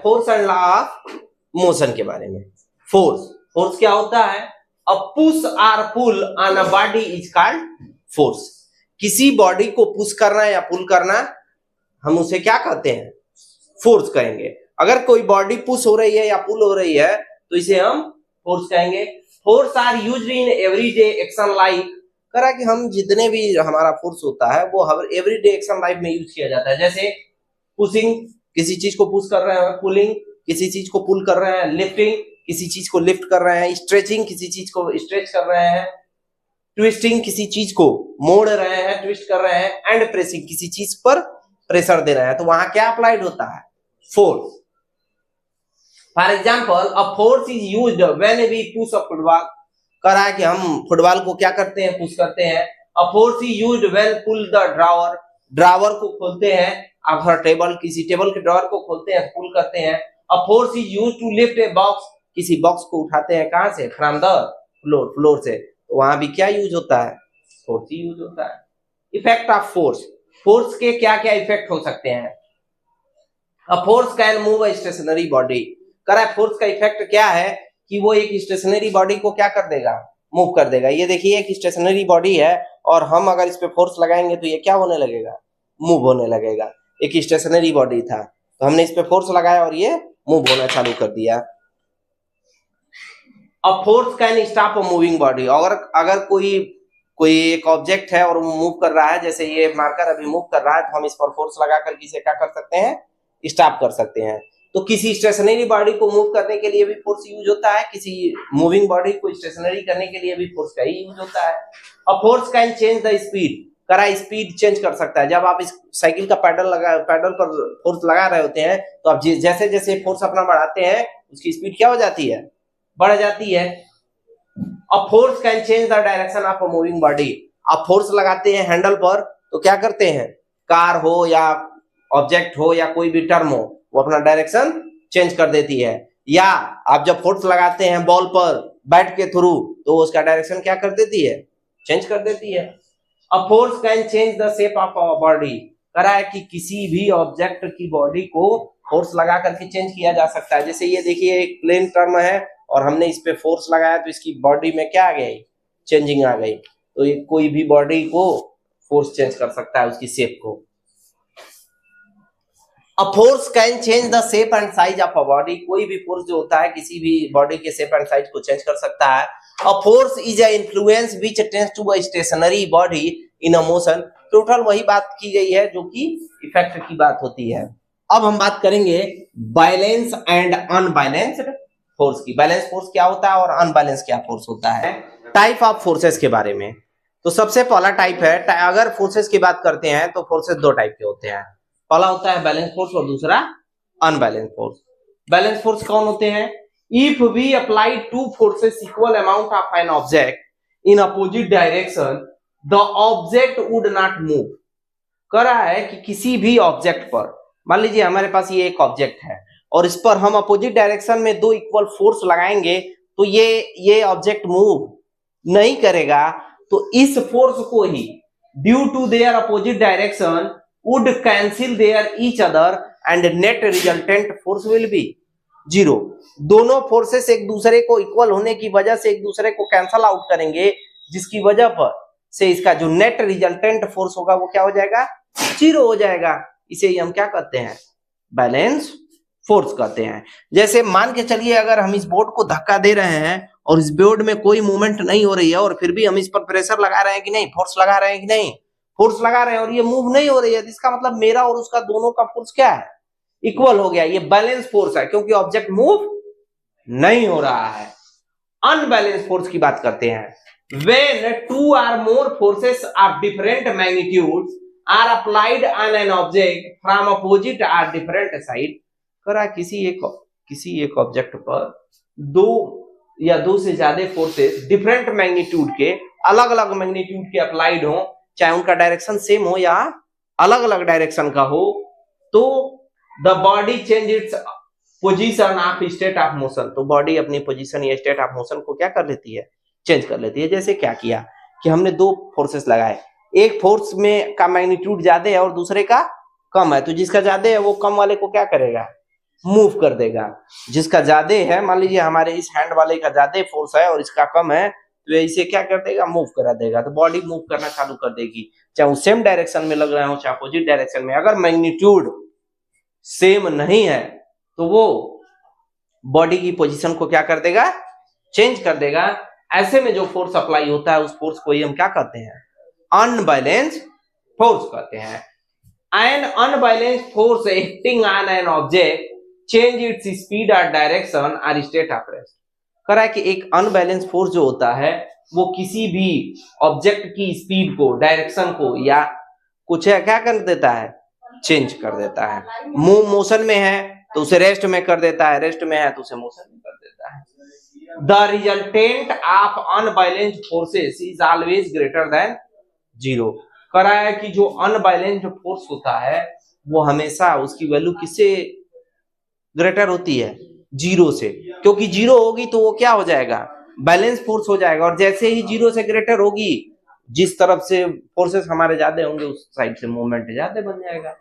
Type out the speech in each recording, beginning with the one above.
Force and law of motion के बारे में। फोर्स क्या होता है? अ पुश और pull on a body is called force. किसी बॉडी को पुश करना या पुल करना हम उसे क्या कहते हैं? फोर्स कहेंगे। अगर कोई बॉडी पुश हो रही है या पुल हो रही है तो इसे हम फोर्स कहेंगे। Force are used in everyday action life. करा कि हम जितने भी हमारा फोर्स होता है वो हम एवरीडे एक्शन लाइफ में यूज किया जाता है। जैसे पुशिंग, किसी चीज को पुश कर रहे हैं, पुलिंग, किसी चीज को पुल कर रहे हैं, लिफ्टिंग, किसी चीज को लिफ्ट कर रहे हैं, स्ट्रेचिंग, किसी चीज को स्ट्रेच कर रहे हैं, ट्विस्टिंग, किसी चीज को मोड़ रहे हैं, ट्विस्ट कर रहे हैं, एंड प्रेसिंग, किसी चीज पर प्रेशर दे रहे हैं। तो वहां क्या अप्लाइड होता है? Force. For example, a force is used when we push a football. करा कि हम फुटबॉल को क्या करते हैं? पुश करते हैं। A force is used when pull the drawer. Drawer को खोलते हैं। अगर टेबल, किसी टेबल के ड्रॉवर को खोलते हैं, पुल करते हैं। A force is used to lift a box. किसी बॉक्स को उठाते हैं कहां से? फ्रॉम द फ्लोर से। तो वहां भी क्या यूज होता है? फोर्स ही यूज होता है। Effect of force. फोर्स के क्या क्या इफेक्ट हो सकते हैं? A force can move a stationary body. करा फोर्स का इफेक्ट क्या है कि वो एक स्टेशनरी बॉडी को क्या कर देगा? मूव कर देगा। ये देखिए एक स्टेशनरी बॉडी है और हम अगर इस पे फोर्स लगाएंगे तो ये क्या होने लगेगा? मूव होने लगेगा। एक स्टेशनरी बॉडी था तो हमने इस पे फोर्स लगाया और ये मूव होना चालू कर दिया। अ force can stop a moving body. अगर कोई एक ऑब्जेक्ट है और वो मूव कर रहा है, जैसे ये मार्कर अभी मूव कर रहा है, तो हम इस पर फोर्स लगा करके इसे क्या कर सकते हैं? स्टॉप कर सकते हैं। तो किसी स्टेशनरी बॉडी को मूव करने के लिए भी फोर्स यूज होता है, किसी मूविंग बॉडी को स्टेशनरी करने के लिए भी फोर्स का ही यूज होता है। A force can change the speed. करा स्पीड चेंज कर सकता है। जब आप इस साइकिल का पैडल पर फोर्स लगा रहे होते हैं तो आप जैसे जैसे फोर्स अपना बढ़ाते हैं उसकी स्पीड क्या हो जाती है? बढ़ जाती है। A force can change the direction of a moving body. आप फोर्स लगाते हैं हैंडल पर तो क्या करते हैं? कार हो या ऑब्जेक्ट हो या कोई भी टर्म हो, वो अपना डायरेक्शन चेंज कर देती है। या आप जब फोर्स लगाते हैं बॉल पर बैट के थ्रू तो उसका डायरेक्शन क्या कर देती है? चेंज कर देती है। A force can change the shape of a body. करा है कि किसी भी ऑब्जेक्ट की बॉडी को फोर्स लगा करके चेंज किया जा सकता है। जैसे ये देखिए एक प्लेन टर्म है और हमने इस पे फोर्स लगाया तो इसकी बॉडी में क्या आ गई? चेंजिंग आ गई। तो ये कोई भी बॉडी को फोर्स चेंज कर सकता है, उसकी शेप को। अ force can change the shape and size of a body. कोई भी फोर्स जो होता है किसी भी बॉडी के शेप एंड साइज को चेंज कर सकता है। A force is a influence which tends to a stationary body in a motion. Total वही बात की गई है जो कि इफेक्ट की बात होती है। अब हम बात करेंगे बैलेंस एंड अनबैलेंस्ड फोर्स की। बैलेंस फोर्स क्या होता है और अनबैलेंस क्या फोर्स होता है। टाइप ऑफ फोर्सेस के बारे में। तो सबसे पहला टाइप है, अगर फोर्सेस की बात करते हैं तो फोर्सेस दो टाइप के होते हैं। पहला होता है बैलेंस फोर्स और दूसरा अनबैलेंस फोर्स। बैलेंस फोर्स कौन होते हैं? If we apply two forces equal amount of an object in opposite direction the object would not move. कह रहा है कि किसी भी ऑब्जेक्ट पर, मान लीजिए हमारे पास ये एक ऑब्जेक्ट है और इस पर हम अपोजिट डायरेक्शन में दो इक्वल फोर्स लगाएंगे तो ये ऑब्जेक्ट मूव नहीं करेगा। तो इस फोर्स को ही due to their opposite direction would cancel their each other and net resultant force will be zero। दोनों फोर्सेस एक दूसरे को इक्वल होने की वजह से एक दूसरे को कैंसल आउट करेंगे, जिसकी वजह पर से इसका जो नेट रिजल्टेंट फोर्स होगा वो क्या हो जाएगा? जीरो हो जाएगा। इसे ही हम क्या कहते हैं? बैलेंस फोर्स कहते हैं। जैसे मान के चलिए अगर हम इस बोर्ड को धक्का दे रहे हैं और इस बोर्ड में कोई मूवमेंट नहीं हो रही है और फिर भी हम इस पर प्रेशर लगा रहे हैं कि नहीं, फोर्स लगा रहे हैं कि नहीं, फोर्स लगा रहे हैं और ये मूव नहीं हो रही है, तो इसका मतलब मेरा और उसका दोनों का फोर्स क्या है? इक्वल हो गया। ये बैलेंस फोर्स है क्योंकि ऑब्जेक्ट मूव नहीं हो रहा है। अनबैलेंस फोर्स की बात करते हैं। व्हेन टू और more forces of different magnitude are applied on an object from opposite और डिफरेंट साइड। करा किसी एक ऑब्जेक्ट पर दो या दो से ज्यादा फोर्सेस डिफरेंट मैग्नीट्यूड के, अलग अलग मैग्नीट्यूड के अप्लाइड हो, चाहे उनका डायरेक्शन सेम हो या अलग अलग डायरेक्शन का हो, तो the body change its position of state of motion. तो बॉडी अपनी पोजीशन या स्टेट ऑफ मोशन को क्या कर लेती है? चेंज कर लेती है। जैसे क्या किया कि हमने दो फोर्सेस लगाए, एक फोर्स में का मैग्नीट्यूड ज्यादा है और दूसरे का कम है, तो जिसका ज्यादा है वो कम वाले को क्या करेगा? मूव कर देगा। जिसका ज्यादा है, मान लीजिए हमारे इस हैंड वाले का ज्यादा फोर्स है और इसका कम है, तो इसे क्या कर देगा, मूव करा देगा। तो बॉडी मूव करना चालू कर देगी, चाहे वो सेम डायरेक्शन में लग रहा हो चाहे अपोजिट डायरेक्शन में। अगर मैग्नीट्यूड सेम नहीं है तो वो बॉडी की पोजीशन को क्या कर देगा, चेंज कर देगा। ऐसे में जो फोर्स अप्लाई होता है उस फोर्स को ही हम क्या कहते हैं, अनबैलेंस फोर्स कहते हैं। An unbalanced force acting on an object change its speed or direction or state of rest। कह रहा है कि एक अनबैलेंस फोर्स जो होता है वो किसी भी ऑब्जेक्ट की स्पीड को, डायरेक्शन को या कुछ है क्या कर देता है, चेंज कर देता है। मोशन में है तो उसे रेस्ट में कर देता है, रेस्ट में है तो उसे मोशन में कर देता है। The resultant of unbalanced forces is always greater than zero. कह रहा है कि जो अनबैलेंस्ड फोर्स होता है वो हमेशा उसकी वैल्यू किससे ग्रेटर होती है, जीरो से। क्योंकि जीरो होगी तो वो क्या हो जाएगा, बैलेंस फोर्स हो जाएगा। और जैसे ही जीरो से ग्रेटर होगी, जिस तरफ से फोर्सेस हमारे ज्यादा होंगे उस साइड से मूवमेंट ज्यादा बन जाएगा।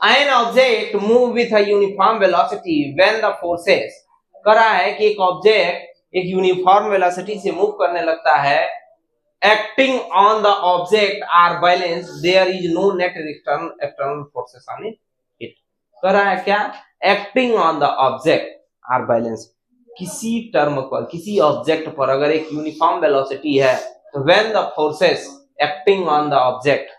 An object move with a uniform velocity when the forces, कह रहा है कि एक ऑब्जेक्ट एक यूनिफॉर्म वेलोसिटी से मूव करने लगता है, acting on the object are balanced, there is no net external forces on it। कह रहा है क्या, acting on the object are balanced, किसी टर्म पर, किसी ऑब्जेक्ट पर अगर एक यूनिफॉर्म वेलोसिटी है तो when the forces acting on the object,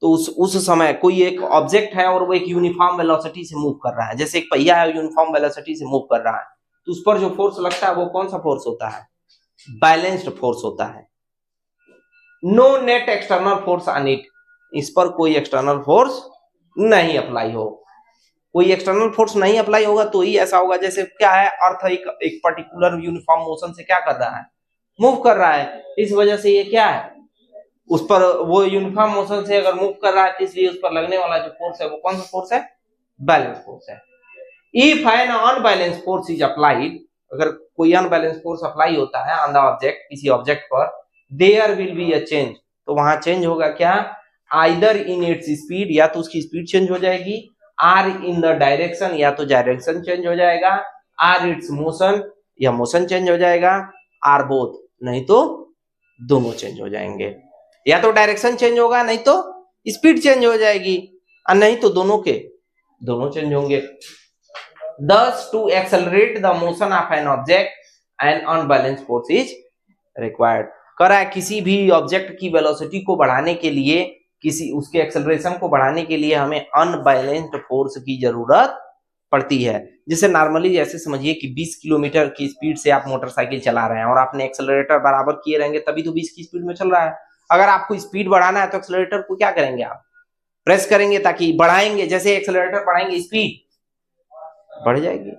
तो उस समय कोई एक ऑब्जेक्ट है और वो एक यूनिफॉर्म वेलोसिटी से मूव कर रहा है, जैसे एक पहिया है यूनिफॉर्म वेलोसिटी से मूव कर रहा है, तो उस पर जो फोर्स लगता है वो कौन सा फोर्स होता है, बैलेंस्ड फोर्स होता है। No net external force on it, इस पर कोई एक्सटर्नल फोर्स नहीं अप्लाई हो। कोई एक्सटर्नल फोर्स नहीं अप्लाई होगा तो ही ऐसा होगा, जैसे क्या है, अर्थ एक पर्टिकुलर यूनिफॉर्म मोशन से क्या कर रहा है, मूव कर रहा है। इस वजह से ये क्या है, उस पर वो यूनिफॉर्म मोशन से अगर मूव कर रहा है, इसलिए उस पर लगने वाला जो फोर्स है वो कौन सा फोर्स है, बैलेंस फोर्स है। If an unbalance force is applied, अगर कोई अनबैलेंस फोर्स अप्लाई होता है ऑन द ऑब्जेक्ट, किसी ऑब्जेक्ट पर, there will be a change, तो वहां चेंज होगा क्या, आइदर इन इट्स स्पीड, या तो उसकी स्पीड चेंज हो जाएगी, आर इन द डायरेक्शन, या तो डायरेक्शन चेंज हो जाएगा, आर इट्स मोशन, या मोशन चेंज हो जाएगा, आर बोथ, नहीं तो दोनों चेंज हो जाएंगे। या तो डायरेक्शन चेंज होगा, नहीं तो स्पीड चेंज हो जाएगी, और नहीं तो दोनों चेंज होंगे। Thus, to accelerate the motion of an object, an unbalanced force is required। कह रहा है किसी भी ऑब्जेक्ट की वेलोसिटी को बढ़ाने के लिए, किसी उसके एक्सेलरेशन को बढ़ाने के लिए हमें अनबैलेंस्ड फोर्स की जरूरत पड़ती है। जैसे नॉर्मली ऐसे समझिए कि 20 किलोमीटर की स्पीड से आप मोटरसाइकिल चला रहे हैं और आपने एक्सेलरेटर बराबर किए रहेंगे तभी तो 20 की स्पीड में चल रहा है। अगर आपको स्पीड बढ़ाना है तो एक्सेलरेटर को क्या करेंगे, आप प्रेस करेंगे ताकि बढ़ाएंगे, जैसे एक्सेलरेटर बढ़ाएंगे स्पीड बढ़ जाएगी।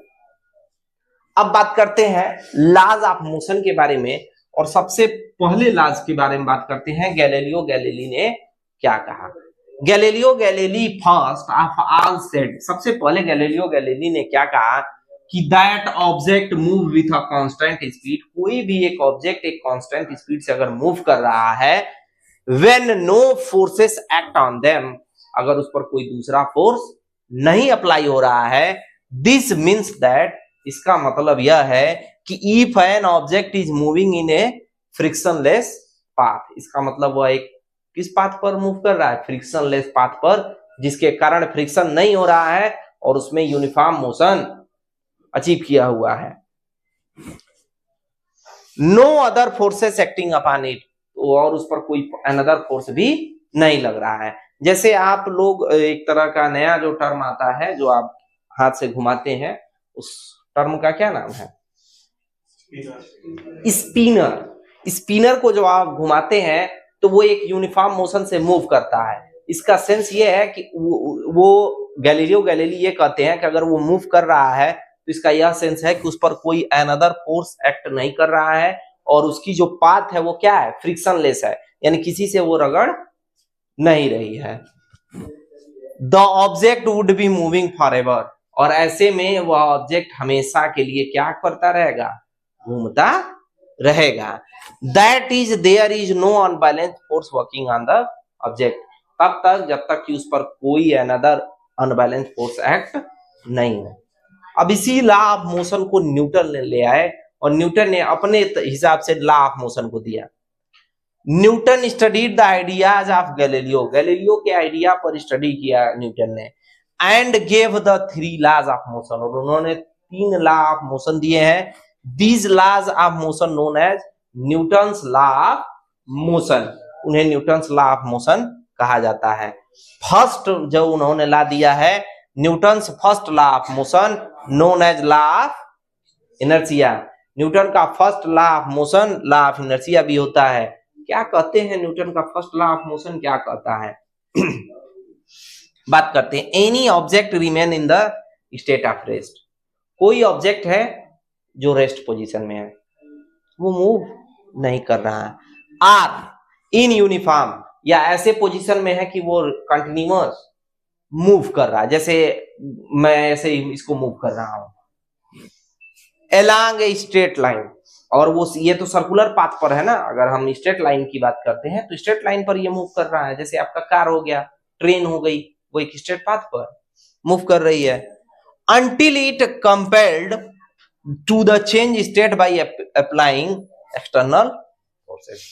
अब बात करते हैं लॉज ऑफ मोशन के बारे में, और सबसे पहले लॉज के बारे में बात करते हैं, गैलीलियो गैलीली ने क्या कहा। Galileo Galilei first of all said, सबसे पहले गैलीलियो गैलीली ने क्या कहा कि that object move with a constant speed, कोई भी एक ऑब्जेक्ट एक कांस्टेंट स्पीड से अगर मूव कर रहा है, when no forces act on them, अगर उस पर कोई दूसरा फोर्स नहीं अप्लाई हो रहा है, दिस मीन्स दैट, इसका मतलब यह है कि if N object is moving in A frictionless path, इसका मतलब वह एक किस पाथ पर मूव कर रहा है, फ्रिक्शनलेस पाथ पर, जिसके कारण फ्रिक्शन नहीं हो रहा है और उसमें यूनिफॉर्म मोशन अचीव किया हुआ है। No other forces acting upon it, और उस पर कोई अनदर फोर्स भी नहीं लग रहा है। जैसे आप लोग एक तरह का नया जो टर्म आता है जो आप हाथ से घुमाते हैं, उस टर्म का क्या नाम है, स्पिनर। स्पिनर को जो आप घुमाते हैं तो वो एक यूनिफॉर्म मोशन से मूव करता है। इसका सेंस ये है कि वो गैलीलियो गैलीली ये कहते हैं कि अगर वो मूव कर रहा है तो इसका यह सेंस है कि उस पर कोई अनदर फोर्स एक्ट नहीं कर रहा है, और उसकी जो पाथ है वो क्या है, फ्रिक्शनलेस है, यानी किसी से वो रगड़ नहीं रही है। The object would be moving forever, और ऐसे में वह ऑब्जेक्ट हमेशा के लिए क्या करता रहेगा, घूमता रहेगा। That is there is no unbalanced force working on the object, तब तक जब तक कि उस पर कोई अनदर अनबैलेंस्ड फोर्स एक्ट नहीं है। अब इसी लॉ ऑफ मोशन को न्यूटन ने ले आए और न्यूटन ने अपने हिसाब से लॉ ऑफ मोशन को दिया। Newton studied the ideas of Galileo, Galileo के आइडिया पर स्टडी किया न्यूटन ने, and gave the 3 laws of motion, और उन्होंने 3 लॉ ऑफ मोशन दिए हैं। These laws of motion known as Newton's law of motion, उन्हें न्यूटन्स लॉ ऑफ मोशन कहा जाता है। फर्स्ट जो उन्होंने लॉ दिया है, Newton's first law of motion known as law of inertia, Newton का first law of motion law of inertia भी होता है। क्या कहते हैं न्यूटन का फर्स्ट लॉ ऑफ मोशन क्या कहता है? बात करते हैं। Any object remain in the state of rest, कोई ऑब्जेक्ट है जो रेस्ट पोजीशन में है, वो मूव नहीं कर रहा है। आर इन यूनिफॉर्म, या ऐसे पोजीशन में है कि वो कंटिन्यूअस मूव कर रहा है, जैसे मैं ऐसे इसको मूव कर रहा हूं एलॉन्ग ए स्ट्रेट लाइन, और वो ये तो सर्कुलर पाथ पर है ना, अगर हम स्ट्रेट लाइन की बात करते हैं तो स्ट्रेट लाइन पर ये मूव कर रहा है। जैसे आपका कार हो गया, ट्रेन हो गई, वो एक स्ट्रेट पाथ पर मूव कर रही है। until it compelled to the change state by applying external forces,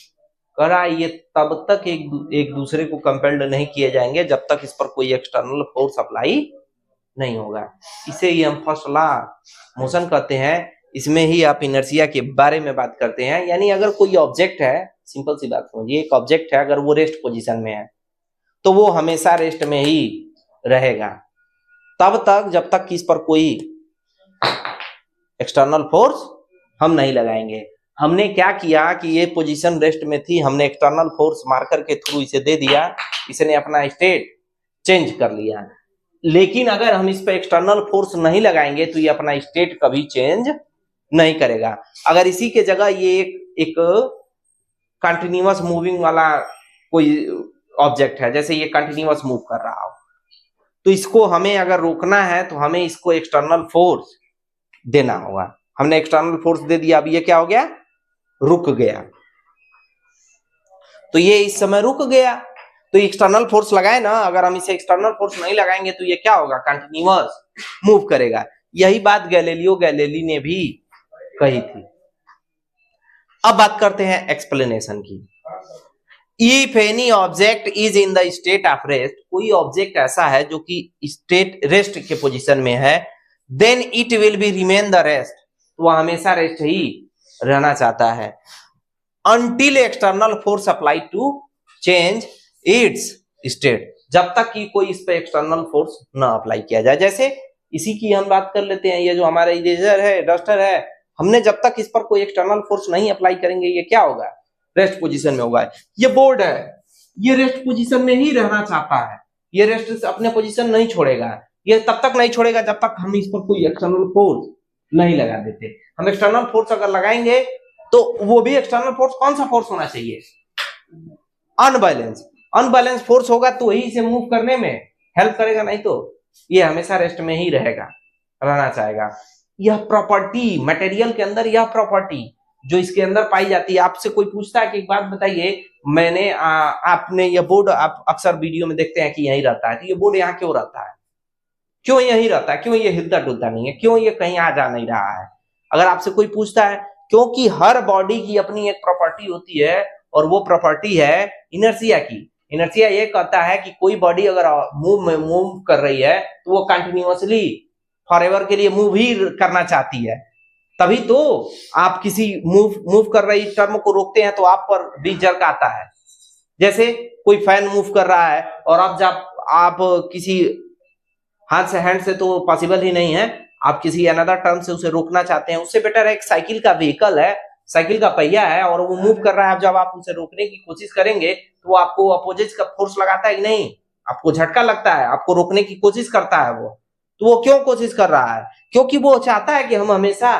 कह रहा है ये तब तक एक दूसरे को कंपेल्ड नहीं किए जाएंगे जब तक इस पर कोई एक्सटर्नल फोर्स अप्लाई नहीं होगा। इसे ही हम फर्स्ट लॉ मोशन कहते हैं। इसमें ही आप इनर्शिया के बारे में बात करते हैं। यानी अगर कोई ऑब्जेक्ट है, सिंपल सी बात समझिए, एक ऑब्जेक्ट है, अगर वो रेस्ट पोजीशन में है तो वो हमेशा रेस्ट में ही रहेगा तब तक जब तक कि इस पर कोई एक्सटर्नल फोर्स हम नहीं लगाएंगे। हमने क्या किया कि ये पोजीशन रेस्ट में थी, हमने एक्सटर्नल फोर्स मार्कर के थ्रू इसे दे दिया, इसने अपना स्टेट चेंज कर लिया। लेकिन अगर हम इस पर एक्सटर्नल फोर्स नहीं लगाएंगे तो ये अपना स्टेट कभी चेंज नहीं करेगा। अगर इसी के जगह ये एक कंटिन्यूअस मूविंग वाला कोई ऑब्जेक्ट है, जैसे ये कंटिन्यूअस मूव कर रहा हो, तो इसको हमें अगर रोकना है तो हमें इसको एक्सटर्नल फोर्स देना होगा। हमने एक्सटर्नल फोर्स दे दिया, अब ये क्या हो गया, रुक गया। तो ये इस समय रुक गया, तो एक्सटर्नल फोर्स लगाए ना, अगर हम इसे एक्सटर्नल फोर्स नहीं लगाएंगे तो ये क्या होगा, कंटिन्यूअस मूव करेगा। यही बात गैलीलियो गैलीली ने भी कही थी। अब बात करते हैं एक्सप्लेनेशन की। If any object is in the state of rest, कोई ऑब्जेक्ट ऐसा है जो कि स्टेट रेस्ट के पोजीशन में है, then it will be remain the rest, तो वह हमेशा रेस्ट ही रहना चाहता है, until external force apply to change its state, जब तक कि कोई इस पे एक्सटर्नल फोर्स ना अप्लाई किया जाए। जैसे इसी की हम बात कर लेते हैं, ये जो हमारा इरेजर है, डस्टर है, हमने जब तक इस पर कोई एक्सटर्नल फोर्स नहीं अप्लाई करेंगे ये क्या होगा, रेस्ट पोजीशन में होगा। ये बोर्ड है, ये रेस्ट पोजीशन में ही रहना चाहता है, ये रेस्ट से अपने पोजीशन नहीं छोड़ेगा, ये तब तक नहीं छोड़ेगा जब तक हम इस पर कोई एक्सटर्नल फोर्स नहीं लगा देते। हम एक्सटर्नल फोर्स अगर लगाएंगे तो वो भी एक्सटर्नल फोर्स कौन सा फोर्स होना चाहिए, अनबैलेंस फोर्स होगा तो ही इसे मूव करने में हेल्प करेगा, नहीं तो ये हमेशा रेस्ट में ही रहना चाहेगा। यह प्रॉपर्टी मटेरियल के अंदर, यह प्रॉपर्टी जो इसके अंदर पाई जाती है। आपसे कोई पूछता है कि एक बात बताइए, मैंने आपने ये बोर्ड आप अक्सर वीडियो में देखते हैं कि यहीं रहता है, तो ये बोर्ड यहाँ क्यों रहता है, क्यों यहीं रहता है, क्यों ये हिलता डुलता नहीं है, क्यों ये कहीं आ जा नहीं रहा है? अगर आपसे कोई पूछता है, क्योंकि हर बॉडी की अपनी एक प्रॉपर्टी होती है और वो प्रॉपर्टी है इनर्शिया की। इनर्शिया ये कहता है कि कोई बॉडी अगर मूव कर रही है तो वो कंटिन्यूअसली फॉरएवर के लिए मूव ही करना चाहती है, तभी तो आप किसी मूव कर रही टर्म को रोकते हैं तो आप पर भी जर्क आता है। जैसे कोई फैन मूव कर रहा है और अब जब आप किसी हाथ से हैंड से तो पॉसिबल ही नहीं है, आप किसी अनदर टर्म से उसे रोकना चाहते हैं, उससे बेटर एक साइकिल का व्हीकल है, साइकिल का पहिया है और वो मूव कर रहा है, जब आप उसे रोकने की कोशिश करेंगे तो वो आपको अपोजिट का फोर्स लगाता है कि नहीं, आपको झटका लगता है, आपको रोकने की कोशिश करता है वो। तो वो क्यों कोशिश कर रहा है, क्योंकि वो चाहता है कि हम हमेशा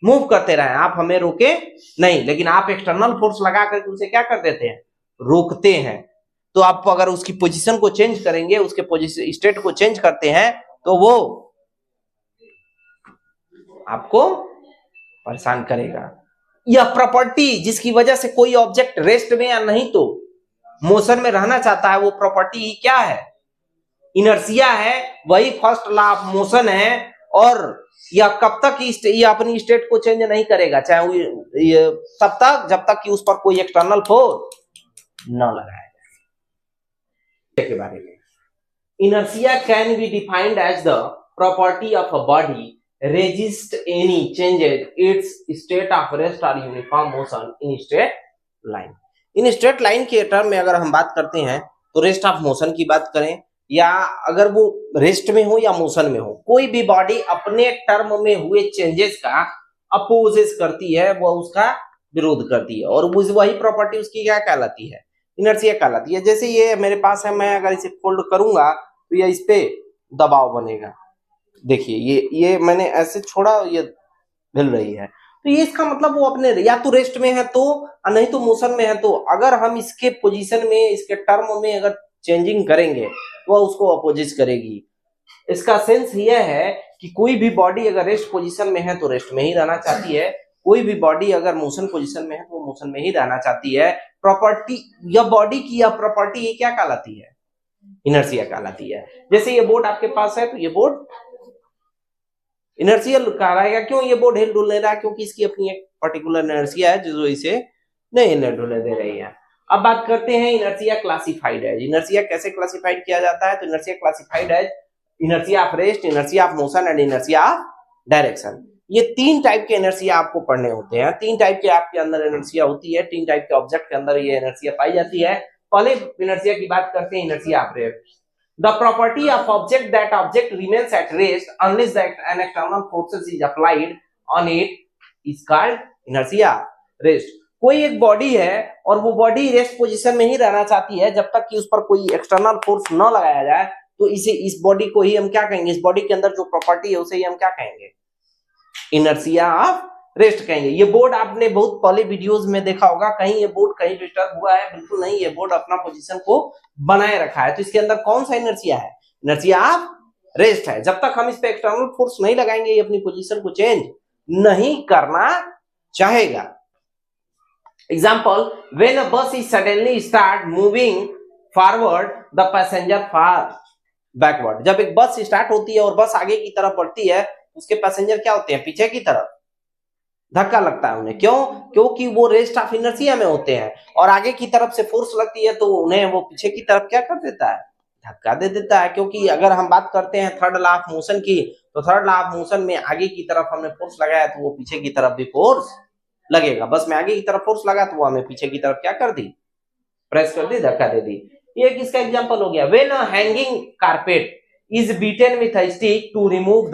मूव करते रहें, आप हमें रोके नहीं। लेकिन आप एक्सटर्नल फोर्स लगा करके उसे क्या कर देते हैं, रोकते हैं। तो आप अगर उसकी पोजीशन को चेंज करेंगे, उसके पोजीशन स्टेट को चेंज करते हैं तो वो आपको परेशान करेगा। यह प्रॉपर्टी जिसकी वजह से कोई ऑब्जेक्ट रेस्ट में या नहीं तो मोशन में रहना चाहता है, वो प्रॉपर्टी क्या है, इनर्सिया है वही फर्स्ट लॉ ऑफ मोशन है, और यह कब तक ये अपनी स्टेट को चेंज नहीं करेगा, चाहे ये तब तक जब तक कि उस पर कोई एक्सटर्नल फोर्स न लगाया जाए। के बारे में inertia can be defined as the property of a body resist any changes its state of rest or uniform motion in straight line। In straight line के टर्म में अगर हम बात करते हैं तो रेस्ट ऑफ मोशन की बात करें, या अगर वो रेस्ट में हो या मोशन में हो, कोई भी बॉडी अपने टर्म में हुए चेंजेस का अपोजेस करती है, वो उसका विरोध करती है, और वही प्रॉपर्टी उसकी क्या कहलाती है, इनर्शिया कहलाती है। जैसे ये मेरे पास है, मैं अगर इसे फोल्ड करूंगा तो ये इस पे दबाव बनेगा, देखिए ये मैंने ऐसे छोड़ा, ये हिल रही है, तो ये इसका मतलब वो अपने या तो रेस्ट में है तो, नहीं तो मोशन में है तो, अगर हम इसके पोजीशन में, इसके टर्म में अगर चेंजिंग करेंगे तो वह उसको अपोजिट करेगी। इसका सेंस ये है कि कोई भी बॉडी अगर रेस्ट पोजीशन में है तो रेस्ट में ही रहना चाहती है, कोई भी बॉडी अगर मोशन पोजीशन में है तो वो मोशन में ही रहना चाहती है। प्रॉपर्टी या बॉडी की यह प्रॉपर्टी ये क्या कहलाती है, इनर्शिया कहलाती है। जैसे ये बोर्ड आपके पास है तो ये बोर्ड इनर्शियल कहलाएगा। क्यों ये बोर्ड हिल डुल ले रहा है, क्योंकि इसकी अपनी एक पर्टिकुलर इनर्शिया है जो इसे नहीं हिल डुलने दे रही है। अब बात करते हैं इनर्शिया क्लासिफाइड है। इनर्शिया कैसे क्लासिफाइड किया जाता है, तो इनर्शिया क्लासिफाइड है inertia of rest, inertia of motion and inertia of direction. ये तीन टाइप के इनर्शिया आपको पढ़ने होते हैं, तीन टाइप के आपके अंदर इनर्शिया होती है, तीन टाइप के ऑब्जेक्ट के अंदर ये इनर्शिया पाई जाती है। पहले इनर्शिया की बात करते हैं, inertia of rest. The property of object that object remains at rest unless that an external forces is applied on it is called inertia rest। कोई एक बॉडी है और वो बॉडी रेस्ट पोजीशन में ही रहना चाहती है जब तक कि उस पर कोई एक्सटर्नल फोर्स न लगाया जाए, तो इस बॉडी को ही हम क्या कहेंगे, इस बॉडी के अंदर जो प्रॉपर्टी है उसे ही हम क्या कहेंगे, इनर्शिया ऑफ रेस्ट कहेंगे। ये बोर्ड आपने बहुत पहले वीडियोस में देखा होगा, कहीं ये बोर्ड कहीं डिस्टर्ब हुआ है, बिल्कुल नहीं, ये बोर्ड अपना पोजीशन को बनाए रखा है। तो इसके अंदर कौन सा इनर्शिया है, इनर्शिया ऑफ रेस्ट है। जब तक हम इस पे एक्सटर्नल फोर्स नहीं लगाएंगे ये अपनी पोजीशन को चेंज नहीं करना चाहेगा। एग्जांपल, व्हेन अ बस is suddenly start moving forward the passenger far backward. जब एक बस स्टार्ट होती है और बस आगे की तरफ बढ़ती है, उसके पैसेंजर क्या होते हैं, पीछे की तरफ धक्का लगता है उन्हें। क्यों, क्योंकि वो रेस्ट ऑफ इनर्शिया में होते हैं और आगे की तरफ से फोर्स लगती है तो उन्हें वो पीछे की तरफ क्या कर देता है, धक्का दे देता है। क्योंकि अगर हम बात करते हैं थर्ड लॉ ऑफ मोशन की, तो थर्ड लॉ ऑफ मोशन में आगे की तरफ हमने फोर्स लगाया तो वो पीछे की तरफ भी फोर्स लगेगा। बस में आगे की तरफ फोर्स लगा तो वो हमें पीछे की तरफ क्या कर दी, प्रेस कर दी, धक्का दे दी। ये किसका एग्जांपल हो गया, when a hanging carpet is beaten with a stick to remove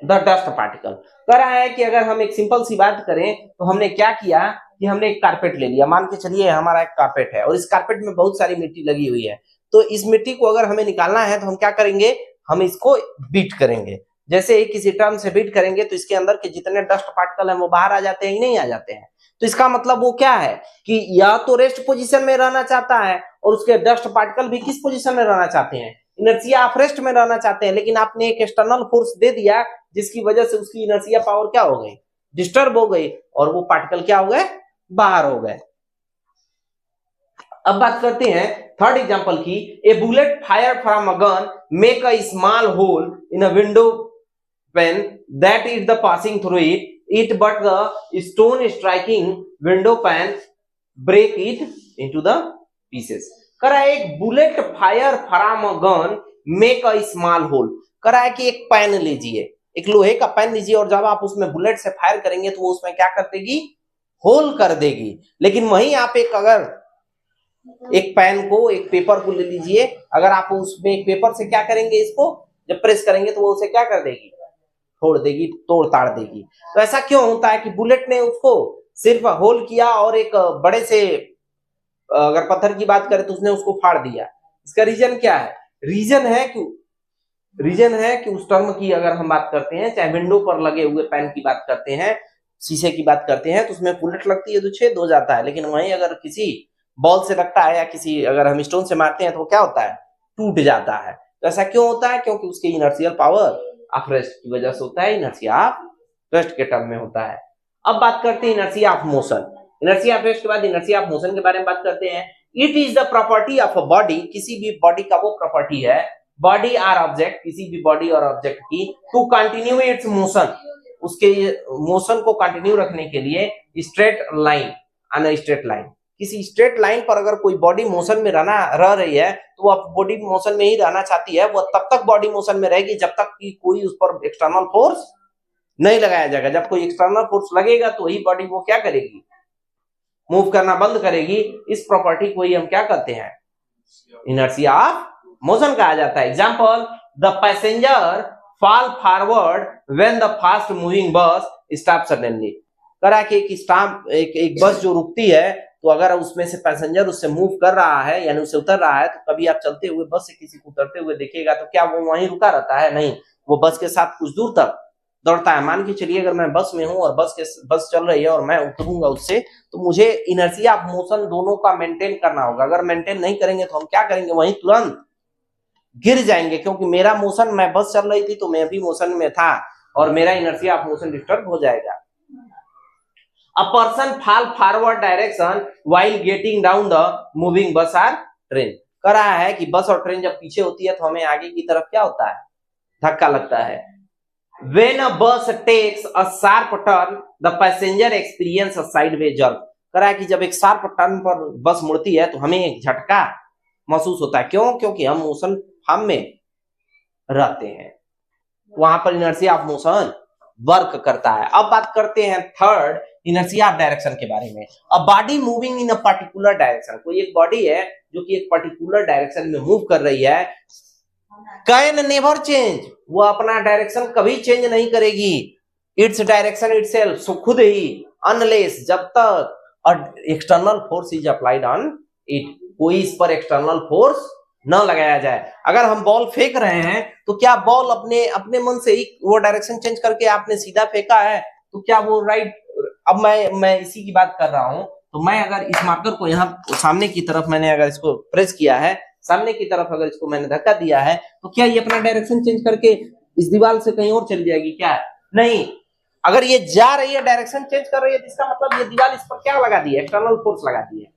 the dust particle. कह रहा है कि अगर हम एक सिंपल सी बात करें तो हमने क्या किया कि हमने एक कारपेट ले लिया, मान के चलिए हमारा एक कारपेट है और इस कारपेट में बहुत सारी मिट्टी लगी हुई है, तो इस मिट्टी को अगर हमें निकालना है तो हम क्या करेंगे, हम इसको बीट करेंगे। जैसे ही किसी टर्म से बीट करेंगे तो इसके अंदर के जितने डस्ट पार्टिकल हैं वो बाहर आ जाते हैं ही नहीं आ जाते हैं। तो इसका मतलब वो क्या है कि या तो रेस्ट पोजीशन में रहना चाहता है और उसके डस्ट पार्टिकल भी किस पोजीशन में रहना चाहते हैं, इनर्शिया ऑफ रेस्ट में रहना चाहते हैं। लेकिन आपने एक एक्सटर्नल फोर्स दे दिया जिसकी वजह से उसकी इनर्शिया पावर क्या हो गई, डिस्टर्ब हो गई, और वो पार्टिकल क्या हो गए, बाहर हो गए। अब बात करते हैं थर्ड एग्जांपल की। A bullet fire from a gun make a small hole in a window pane that is the passing through it but the stone striking window pan break it into the pieces। करा एक bullet fire from a gun make a small hole. करा है कि एक pan लीजिए, एक लोहे का पैन लीजिए, और जब आप उसमें बुलेट से फायर करेंगे तो वो उसमें क्या कर देगी, होल कर देगी। लेकिन वहीं आप अगर एक पैन को, एक पेपर को ले लीजिए, अगर आप उसमें एक पेपर से क्या करेंगे, इसको जब प्रेस करेंगे तो वो उसे क्या कर देगी, तोड़ देगी, तोड़ ताड़ देगी। तो ऐसा क्यों होता है कि बुलेट ने उसको सिर्फ होल किया और एक बड़े से, अगर पत्थर की बात करें तो उसने उसको फाड़ दिया। इसका रीजन क्या है, रीजन है कि उस टर्म की अगर हम बात करते हैं, चाहे विंडो पर लगे हुए पैन की बात करते हैं, शीशे की बात करते हैं, तो उसमें बुलेट लगती है तो छेद हो जाता है। लेकिन वहीं अगर किसी बॉल से लगता है या किसी अगर हम स्टोन से मारते हैं तो क्या होता है, टूट जाता है। तो ऐसा क्यों होता है, क्योंकि उसकी इनर्शियल पावर ऑफ रेस्ट की वजह से होता है, इनर्शिया ऑफ रेस्ट के टर्म में होता है। अब बात करते हैं inertia of motion. Inertia of rest के बाद इनर्शिया ऑफ मोशन के बारे में बात करते हैं। It is the property of a body, किसी भी बॉडी का वो प्रॉपर्टी है, बॉडी आर ऑब्जेक्ट, किसी भी बॉडी और ऑब्जेक्ट की, टू कंटिन्यू इट्स मोशन, उसके मोशन को कंटिन्यू रखने के लिए, straight line, on straight line, किसी स्ट्रेट लाइन पर अगर कोई बॉडी मोशन में रह रही है तो वो बॉडी मोशन में ही रहना चाहती है, वो तब तक बॉडी मोशन में रहेगी जब तक कि कोई उस पर एक्सटर्नल फोर्स नहीं लगाया जाएगा। जब कोई एक्सटर्नल फोर्स लगेगा तो ही बॉडी वो क्या करेगी, मूव करना बंद करेगी। इस प्रॉपर्टी को ही हम क्या कहते हैं, इनर्शिया ऑफ मोशन कहा जाता है। Example, the passenger fall forward when the fast moving bus stop suddenly. करा कि एक बस जो रुकती है तो अगर उसमें से पैसेंजर उससे मूव कर रहा है यानी उससे उतर रहा है, तो कभी आप चलते हुए बस से किसी को उतरते हुए देखिएगा तो क्या वो वहीं रुका रहता है? नहीं, वो बस के साथ कुछ दूर तक दौड़ता है। मान के चलिए अगर मैं बस में हूं और बस चल रही है और मैं उतरूंगा उससे, तो मुझे इनर्शिया ऑफ मोशन दोनों का मेंटेन करना होगा। अगर मेंटेन नहीं करेंगे तो हम क्या करेंगे, वहीं तुरंत गिर जाएंगे, क्योंकि मेरा मोशन, मैं बस चल रही थी तो मैं भी मोशन में था और मेरा इनर्शिया ऑफ मोशन डिस्टर्ब हो जाएगा। A person fall forward direction while getting down the moving bus or train। कह रहा है कि बस और ट्रेन जब पीछे होती है तो हमें आगे की तरफ क्या होता है, धक्का लगता है। When a bus takes a sharp turn, the passenger experience a sideways jerk। कह रहा है कि जब एक शार्प टर्न पर बस मुड़ती है तो हमें एक झटका महसूस होता है। क्यों? क्योंकि हम मोशन फॉर्म में रहते हैं, वहां पर इनर्शिया ऑफ मोशन वर्क करता है। अब बात करते हैं थर्ड, इनर्शिया ऑफ डायरेक्शन के बारे में। A body moving in a particular direction, कोई एक बॉडी है जो कि एक पर्टिकुलर डायरेक्शन में मूव कर रही है, कैन नेवर चेंज, वो अपना डायरेक्शन कभी चेंज नहीं करेगी, इट्स डायरेक्शन इटसेल्फ, सो खुद ही, अनलेस, जब तक external force is applied on it, कोई इस पर एक्सटर्नल फोर्स न लगाया जाए। अगर हम बॉल फेंक रहे हैं तो क्या बॉल अपने मन से ही वो डायरेक्शन चेंज करके आपने सीधा फेंका है तो क्या वो राइट? अब मैं इसी की बात कर रहा हूं, तो मैं अगर इस मार्कर को यहाँ सामने की तरफ मैंने अगर इसको प्रेस किया है, सामने की तरफ अगर इसको मैंने धक्का दिया है, तो क्या ये अपना डायरेक्शन चेंज करके इस दीवार से कहीं और चली जाएगी क्या? नहीं। अगर ये जा रही है, डायरेक्शन चेंज कर रही है, इसका मतलब ये दीवार इस पर क्या लगा दी है, एक्सटर्नल फोर्स लगा दी है।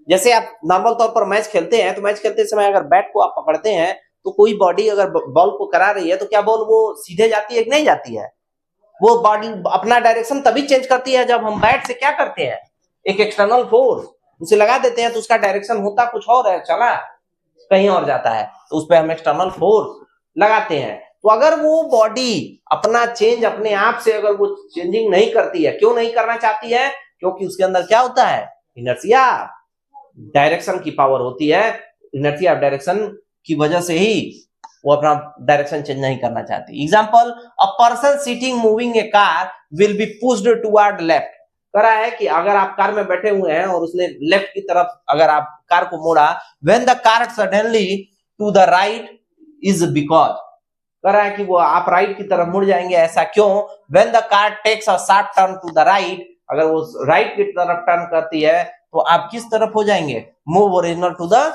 जैसे आप नॉर्मल तौर पर मैच खेलते हैं तो मैच खेलते समय अगर बैट को आप पकड़ते हैं तो कोई बॉडी अगर बॉल को करा रही है तो क्या बॉल वो सीधे जाती है कि नहीं जाती है? वो बॉडी अपना डायरेक्शन तभी चेंज करती है जब हम बैट से क्या करते हैं, एक एक्सटर्नल फोर्स उसे लगा देते हैं, तो उसका डायरेक्शन होता कुछ और है, चला कहीं और जाता है, तो उस पर हम एक्सटर्नल फोर्स लगाते हैं। तो अगर वो बॉडी अपना चेंज अपने आप से अगर वो चेंजिंग नहीं करती है, क्यों नहीं करना चाहती है? क्योंकि उसके अंदर क्या होता है, इनर्शिया डायरेक्शन की पावर होती है। इनर्शिया ऑफ डायरेक्शन की वजह से ही वो अपना डायरेक्शन चेंज नहीं करना चाहती। Example, a person sitting moving A car will be pushed toward left. कह रहा है कि अगर आप कार में बैठे हुए हैं और उसने लेफ्ट की तरफ अगर आप कार को मोड़ा, when the car suddenly to the right is because, कह रहा है कि वो आप राइट की तरफ मुड़ जाएंगे, ऐसा क्यों? When the car takes a sharp turn to the right, अगर वो राइट की तरफ टर्न करती है तो आप किस तरफ हो जाएंगे, move original to the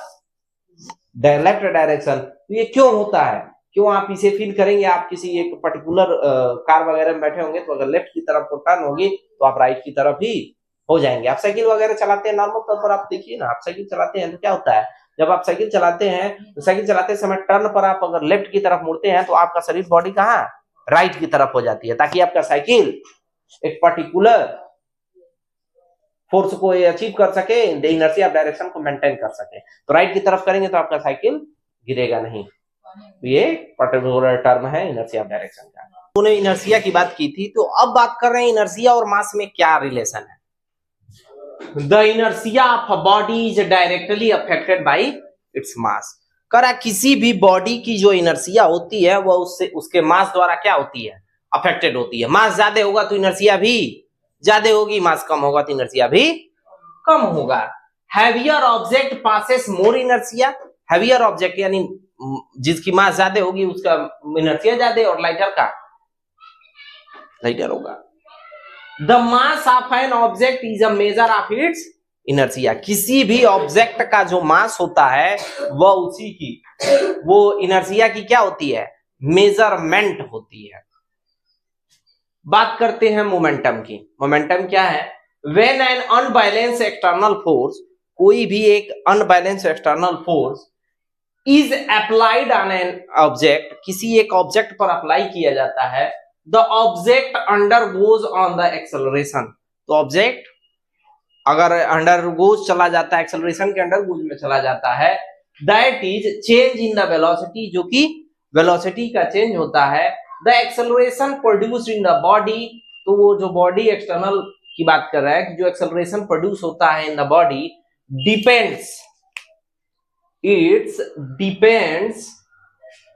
left direction. तो ये क्यों होता है, क्यों आप इसे फील करेंगे? आप किसी एक पर्टिकुलर कार वगैरह में बैठे होंगे तो अगर लेफ्ट की तरफ को टर्न होगी तो आप राइट की तरफ ही हो जाएंगे। आप साइकिल वगैरह चलाते हैं, नॉर्मल तौर पर आप देखिए ना, आप साइकिल चलाते हैं तो क्या होता है, जब आप साइकिल चलाते हैं तो साइकिल चलाते समय टर्न पर आप अगर लेफ्ट की तरफ मुड़ते हैं तो आपका शरीर बॉडी कहाँ, राइट की तरफ हो जाती है, ताकि आपका साइकिल एक पर्टिकुलर फोर्स को अचीव कर सके, द इनर्शिया ऑफ डायरेक्शन को मेंटेन कर सके। तो राइट की तरफ करेंगे तो आपका साइकिल गिरेगा नहीं। तो ये पर्टिकुलर टर्म है इनर्शिया ऑफ डायरेक्शन का। उन्होंने इनर्शिया की बात की थी, तो अब बात कर रहे हैं इनर्शिया और मास में क्या रिलेशन है। The inertia of a body is directly affected by its mass. करा किसी भी बॉडी की जो इनर्शिया होती है वह उसके मास द्वारा क्या होती है, अफेक्टेड होती है। मास ज्यादा होगा तो इनर्शिया भी ज्यादा होगी, मास कम होगा तो इनर्शिया भी कम होगा। हैवियर ऑब्जेक्ट पासेस मोर इनर्शिया। हैवियर ऑब्जेक्ट यानी जिसकी मास ज्यादा होगी उसका इनर्शिया ज्यादा, और लाइटर का लाइटर होगा। The mass of an object is a measure of its inertia. किसी भी ऑब्जेक्ट का जो मास होता है वह उसी की, वो इनर्शिया की क्या होती है, मेजरमेंट होती है। बात करते हैं मोमेंटम की। मोमेंटम क्या है? When an unbalance external force, कोई भी एक unbalance external force is applied on an object, किसी एक ऑब्जेक्ट पर अप्लाई किया जाता है, the object undergoes on the acceleration, तो ऑब्जेक्ट अगर अंडरगोज चला जाता है, एक्सेलरेशन के अंडरगोज में चला जाता है, that is change in the velocity, जो कि वेलोसिटी का चेंज होता है, the acceleration produced in the body, तो वो जो बॉडी एक्सटर्नल की बात कर रहा है कि जो एक्सेलरेशन प्रोड्यूस होता है in the body depends, its depends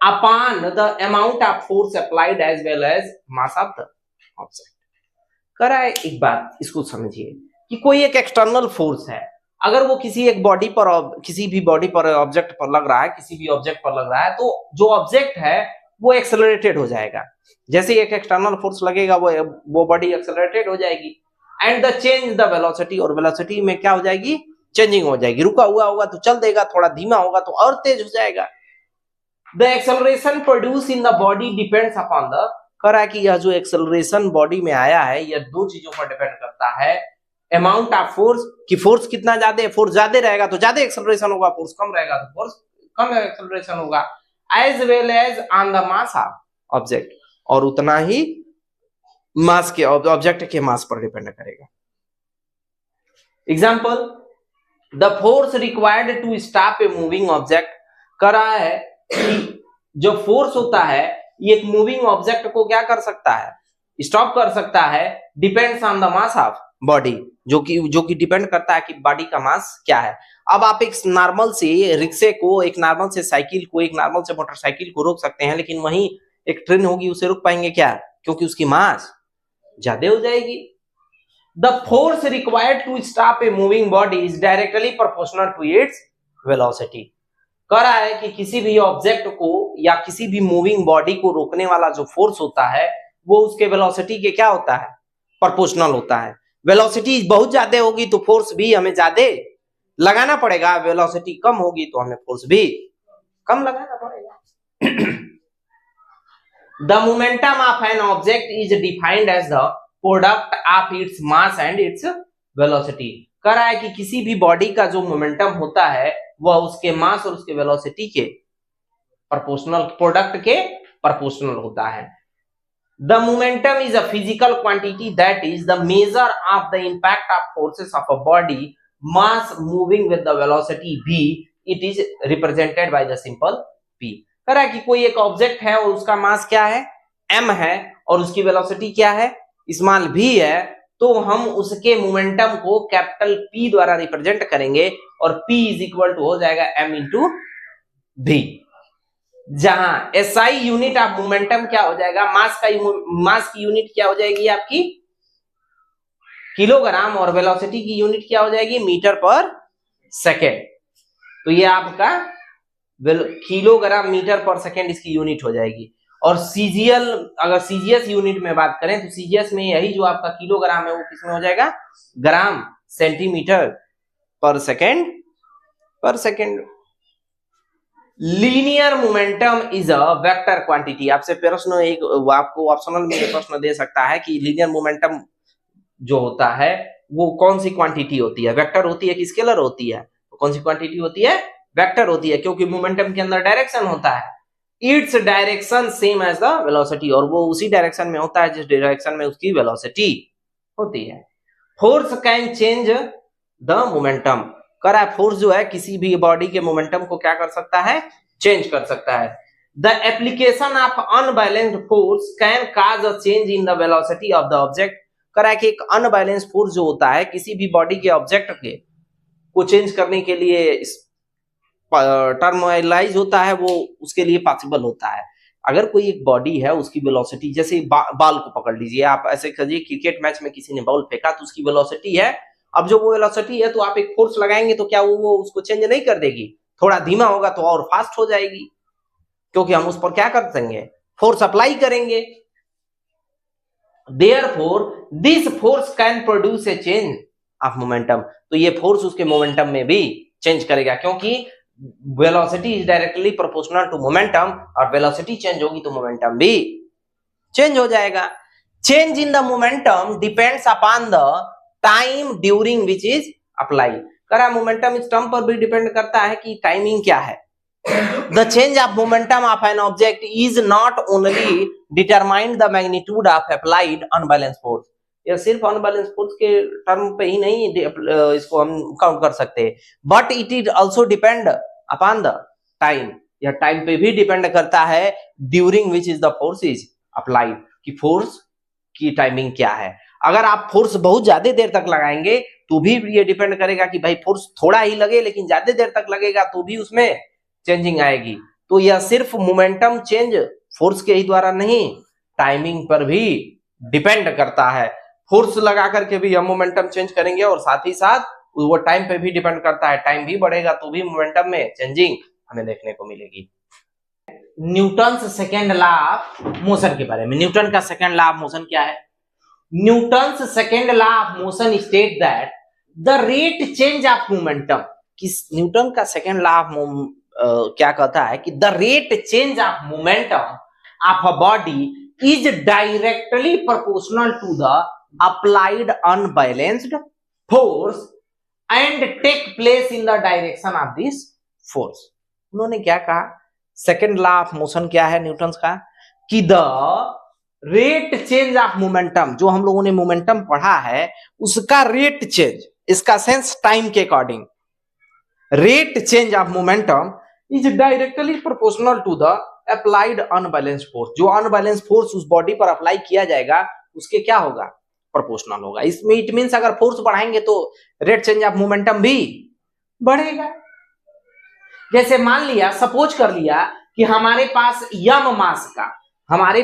upon the amount of force applied as well as mass of the object. करा है एक बात, इसको समझिए कि कोई एक एक्सटर्नल फोर्स है, अगर वो किसी एक बॉडी पर, किसी भी बॉडी पर, ऑब्जेक्ट पर लग रहा है, किसी भी ऑब्जेक्ट पर लग रहा है, तो जो ऑब्जेक्ट है वो एक्सेलरेटेड हो जाएगा, जैसे एक एक्सटर्नल फोर्स लगेगा वो बॉडी एक्सेलरेटेड हो जाएगी, and the change the velocity, और वेलोसिटी में क्या हो जाएगी, चेंजिंग हो जाएगी, रुका हुआ होगा तो चल देगा, थोड़ा धीमा होगा तो और तेज हो जाएगा। The acceleration produce in the body depends upon the, करा कि यह जो एक्सेलरेशन बॉडी में आया है यह दो चीजों पर डिपेंड करता है, अमाउंट ऑफ फोर्स, कि फोर्स कितना ज्यादा है, फोर्स ज्यादा रहेगा तो ज्यादा एक्सेलरेशन होगा, फोर्स कम रहेगा तो फोर्स कम एक्सेलरेशन होगा, as well as on the mass of object, और उतना ही मास के, ऑब्जेक्ट के मास पर डिपेंड करेगा। Example, the force required to stop a moving object, कर रहा है कि जो फोर्स होता है ये एक मूविंग ऑब्जेक्ट को क्या कर सकता है, स्टॉप कर सकता है, depends on the mass of body, जो कि डिपेंड करता है कि बॉडी का मास क्या है। अब आप एक नॉर्मल से रिक्शे को, एक नॉर्मल से साइकिल को, एक नॉर्मल से मोटरसाइकिल को रोक सकते हैं, लेकिन वहीं एक ट्रेन होगी उसे रोक पाएंगे क्या, क्योंकि उसकी मास ज्यादा हो जाएगी। The force required to stop a moving body is directly proportional to its velocity, कह रहा है कि किसी भी ऑब्जेक्ट को या किसी भी मूविंग बॉडी को रोकने वाला जो फोर्स होता है वो उसके वेलोसिटी के क्या होता है, प्रोपोर्शनल होता है। वेलोसिटी बहुत ज्यादा होगी तो फोर्स भी हमें ज्यादा लगाना पड़ेगा, वेलोसिटी कम होगी तो हमें फोर्स भी कम लगाना पड़ेगा। The momentum of an object is defined as the product of its mass and its velocity, कह रहा है कि किसी भी बॉडी का जो मोमेंटम होता है वह उसके मास और उसके वेलोसिटी के प्रोपोर्शनल, प्रोडक्ट के प्रोपोर्शनल होता है। The momentum is a physical quantity that is the measure of the impact of forces of a body mass moving with the velocity v. It is represented by the simple p. कह रहा है कि कोई एक object है और उसका मास क्या है, m है, और उसकी वेलोसिटी क्या है, स्मॉल v है, तो हम उसके मोमेंटम को कैपिटल P द्वारा रिप्रेजेंट करेंगे और P इज इक्वल टू हो जाएगा m इंटू v, जहां SI यूनिट ऑफ मोमेंटम क्या हो जाएगा, मास की यूनिट क्या हो जाएगी आपकी किलोग्राम, और वेलोसिटी की यूनिट क्या हो जाएगी मीटर पर सेकेंड। तो ये आपका किलोग्राम मीटर पर सेकेंड इसकी यूनिट हो जाएगी। और सीजीएल, अगर सीजीएस यूनिट में बात करें तो सीजीएस में यही जो आपका किलोग्राम है वो किसमें हो जाएगा, ग्राम सेंटीमीटर पर second. Linear momentum is a vector quantity, आपसे प्रश्न एक आपको ऑप्शनल में प्रश्न दे सकता है कि लीनियर मोमेंटम जो होता है वो कौन सी क्वांटिटी होती है, वेक्टर होती है कि स्केलर होती है, तो कौन सी क्वांटिटी होती है, वेक्टर होती है, क्योंकि मोमेंटम के अंदर डायरेक्शन होता है, its direction same as the velocity, और वो उसी डायरेक्शन में होता है जिस डायरेक्शन में उसकी वेलोसिटी होती है। Force can change the momentum, कह रहा है फोर्स जो है किसी भी बॉडी के मोमेंटम को क्या कर सकता है, चेंज कर सकता है। The application of unbalanced force can cause a change in the velocity of the object, कह रहा है कि एक अनबैलेंस्ड फोर्स जो होता है किसी भी बॉडी के ऑब्जेक्ट के को चेंज करने के लिए टर्मलाइज होता है, वो उसके लिए पॉसिबल होता है। अगर कोई एक बॉडी है उसकी वेलोसिटी, जैसे बॉल को पकड़ लीजिए आप, ऐसे करिए क्रिकेट मैच में किसी ने बॉल फेंका तो उसकी वेलोसिटी है, अब जो वो वेलोसिटी है तो आप एक फोर्स लगाएंगे तो क्या वो उसको चेंज नहीं कर देगी, थोड़ा धीमा होगा तो और फास्ट हो जाएगी, क्योंकि हम उस पर क्या कर देंगे, फोर्स अप्लाई करेंगे। Therefore, this force can produce a change of momentum, तो ये फोर्स उसके मोमेंटम में भी चेंज करेगा, क्योंकि velocity is directly proportional to momentum, और वेलोसिटी चेंज होगी तो मोमेंटम भी चेंज हो जाएगा। Change in the momentum depends upon the time during which is apply. करा मोमेंटम इस टर्म पर भी डिपेंड करता है कि टाइमिंग क्या है। The change of momentum of an object is not only determined the magnitude of applied unbalance force. यह सिर्फ अनबैलेंस फोर्स के टर्म पे ही नहीं इसको हम काउंट कर सकते, but it is also depend upon the time. यह टाइम पे भी डिपेंड करता है during which is the force is applied, कि फोर्स की टाइमिंग क्या है। अगर आप फोर्स बहुत ज्यादा देर तक लगाएंगे तो भी ये डिपेंड करेगा कि भाई फोर्स थोड़ा ही लगे लेकिन ज्यादा देर तक लगेगा तो भी उसमें चेंजिंग आएगी। तो यह सिर्फ मोमेंटम चेंज फोर्स के ही द्वारा नहीं, टाइमिंग पर भी डिपेंड करता है। फोर्स लगा करके भी हम मोमेंटम चेंज करेंगे और साथ ही साथ वो टाइम पे भी डिपेंड करता है। टाइम भी बढ़ेगा तो भी मोमेंटम में चेंजिंग हमें देखने को मिलेगी। Newton second law of motion के बारे में। न्यूटन का सेकेंड लॉ ऑफ मोशन क्या है? Newton second law of motion state that the rate change of momentum. Newton का सेकेंड लॉ ऑफ क्या कहता है कि the rate change of momentum of a body is directly proportional to the applied unbalanced force and take place in the direction of this force. उन्होंने क्या कहा? Second law of motion क्या है Newton का? कि the rate change of momentum, जो हम लोगों ने मोमेंटम पढ़ा है उसका रेट चेंज, इसका सेंस टाइम के according, rate change of momentum is directly proportional to the applied unbalanced force. जो अनबैलेंस फोर्स उस बॉडी पर अप्लाई किया जाएगा उसके क्या होगा? प्रोपोर्शनल होगा। इसमें इट मींस अगर फोर्स बढ़ाएंगे तो रेट चेंज ऑफ मोमेंटम भी बढ़ेगा। जैसे मान लिया, सपोज कर लिया कि हमारे पास एम मास का, हमारे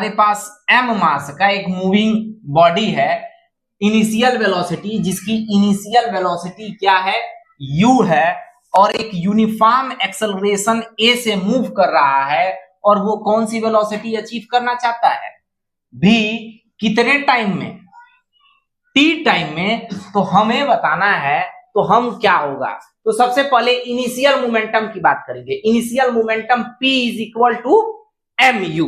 पास एम मास का एक मूविंग बॉडी है, इनिशियल वेलोसिटी, जिसकी इनिशियल वेलोसिटी क्या है? u है, और एक यूनिफॉर्म एक्सेलरेशन a से मूव कर रहा है, और वो कौन सी वेलोसिटी अचीव करना चाहता है? v। कितने टाइम में? t टाइम में। तो हमें बताना है तो हम क्या होगा? तो सबसे पहले इनिशियल मोमेंटम की बात करेंगे। Initial momentum p is equal to mu।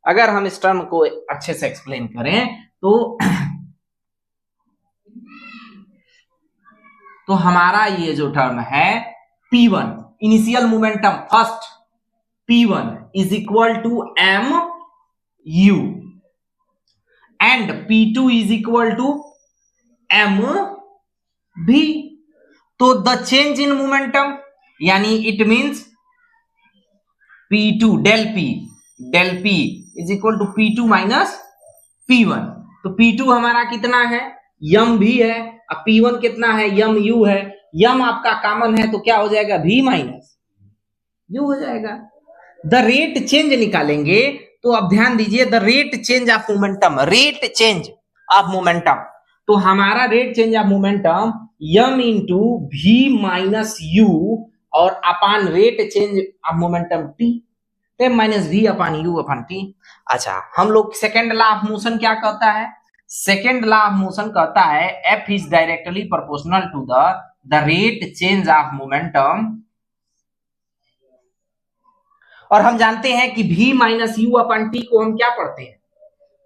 अगर हम इस टर्म को अच्छे से एक्सप्लेन करें तो हमारा ये जो टर्म है P1, initial momentum first, P1 is equal to mu and P2 is equal to mv। तो द चेंज इन मोमेंटम यानी it means P2 del P is equal to P2 minus P1। तो P2 हमारा कितना है? m भी है। अब P1 कितना है? mu है। m आपका कॉमन है तो क्या हो जाएगा? v माइनस u हो जाएगा। द रेट चेंज निकालेंगे तो अब ध्यान दीजिए, the rate change of momentum, rate change of momentum, तो हमारा rate change of momentum m into v minus u और upon rate change of momentum t, minus v upon u upon t। अच्छा, हम लोग सेकेंड लॉ ऑफ मोशन क्या कहता है? Second law of motion कहता है f is directly proportional to the rate change of momentum, और हम जानते हैं कि v minus u upon t को हम क्या पढ़ते हैं?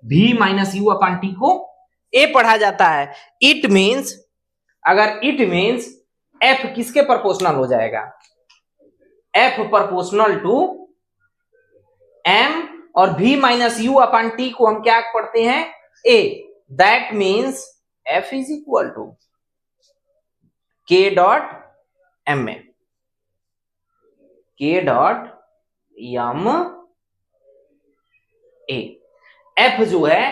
v minus u upon t को a पढ़ा जाता है। इट मींस f किसके प्रोपोर्शनल हो जाएगा? f प्रोपोर्शनल टू m, और v minus u upon t को हम क्या पढ़ते हैं? a। That means f is equal to k dot m, k dot m a। f जो है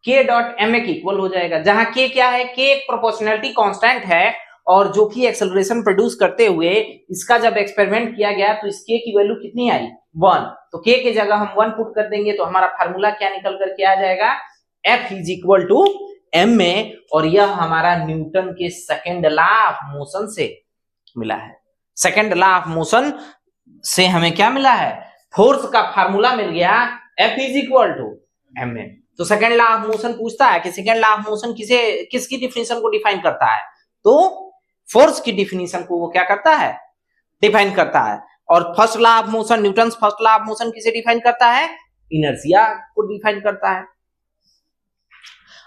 k डॉट m के इक्वल हो जाएगा, जहां k क्या है? k एक प्रोपोर्शनलिटी कांस्टेंट है, और जो कि एक्सेलरेशन प्रोड्यूस करते हुए इसका जब एक्सपेरिमेंट किया गया तो इस k की वैल्यू कितनी आई? 1। तो k की जगह हम 1 पुट कर देंगे तो हमारा फार्मूला क्या निकल करके आ जाएगा? f is equal to ma। और यह हमारा न्यूटन के सेकेंड लॉ ऑफ मोशन से मिला है। सेकेंड लॉ ऑफ मोशन से हमें क्या मिला है? फोर्स का फार्मूला मिल गया, f is equal to ma। तो सेकेंड लॉ ऑफ मोशन पूछता है कि सेकेंड लॉ ऑफ मोशन किसकी डिफिनेशन को डिफाइन करता है? तो फोर्स की डिफिनेशन को वो क्या करता है? डिफाइन करता है। और first law of motion, Newton first law of motion किसे डिफाइन करता है? इनर्शिया को डिफाइन करता है।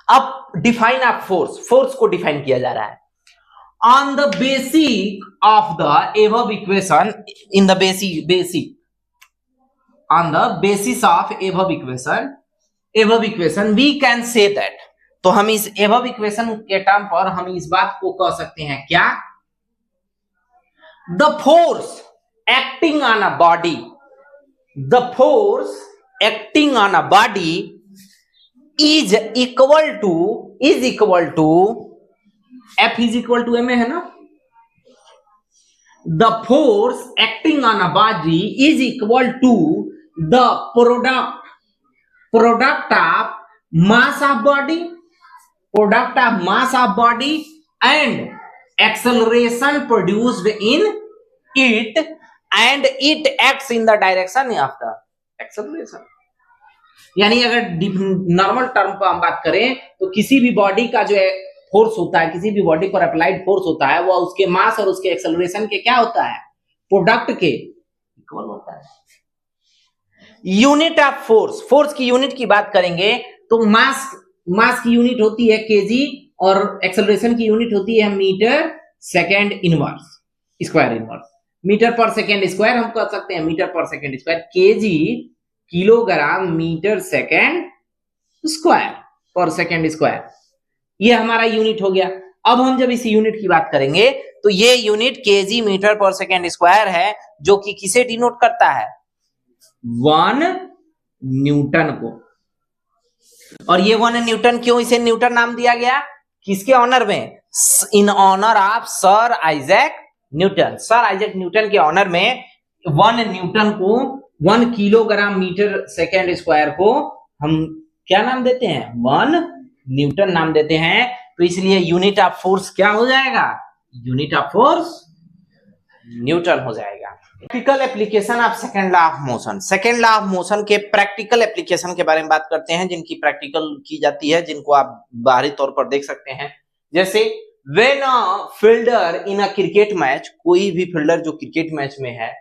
अब डिफाइन ऑफ फोर्स, फोर्स को डिफाइन किया जा रहा है on the basic of the above equation, in the basic on the basis of above equation we can say that, तो हम इस एबव इक्वेशन के टर्म पर हम इस बात को कह सकते हैं क्या, the force acting on a body, the force acting on a body is equal to F is equal to m है ना, the force acting on a body is equal to the product of mass of body and acceleration produced in it and it acts in the direction of the acceleration. यानी अगर normal term पर हम बात करें तो किसी भी body का जो है फोर्स होता है, किसी भी बॉडी पर अप्लाइड फोर्स होता है, वो उसके मास और उसके एक्सेलरेशन के क्या होता है, प्रोडक्ट के इक्वल होता है। यूनिट ऑफ फोर्स, फोर्स की यूनिट की बात करेंगे तो मास की यूनिट होती है केजी और एक्सेलरेशन की यूनिट होती है metre second inverse square inverse. Metre पर सेकेंड स्क्वायर हम कह सकते हैं मीटर पर second square, KG kilogram metre second square पर सेकेंड स्क्वायर, ये हमारा यूनिट हो गया। अब हम जब इस यूनिट की बात करेंगे तो ये यूनिट केजी मीटर पर सेकेंड स्क्वायर है, जो कि किसे डिनोट करता है, 1 न्यूटन को। और ये 1 न्यूटन, क्यों इसे न्यूटन नाम दिया गया, किसके ऑनर में, in honour of sir Isaac Newton. Sir Isaac Newton के ऑनर में 1 न्यूटन को, 1 किलोग्राम मीटर सेकेंड स्क्वायर को हम क्या नाम देते हैं, 1 न्यूटन नाम देते हैं। तो इसलिए यूनिट ऑफ फोर्स क्या हो जाएगा, यूनिट ऑफ फोर्स न्यूटन हो जाएगा। Practical application of second law of motion, second law of motion के प्रैक्टिकल एप्लीकेशन के बारे में बात करते हैं, जिनकी प्रैक्टिकल की जाती है, जिनको आप बाहरी तौर पर देख सकते हैं। जैसे when a fielder in a cricket match, कोई भी फील्डर जो क्रिकेट मैच में है,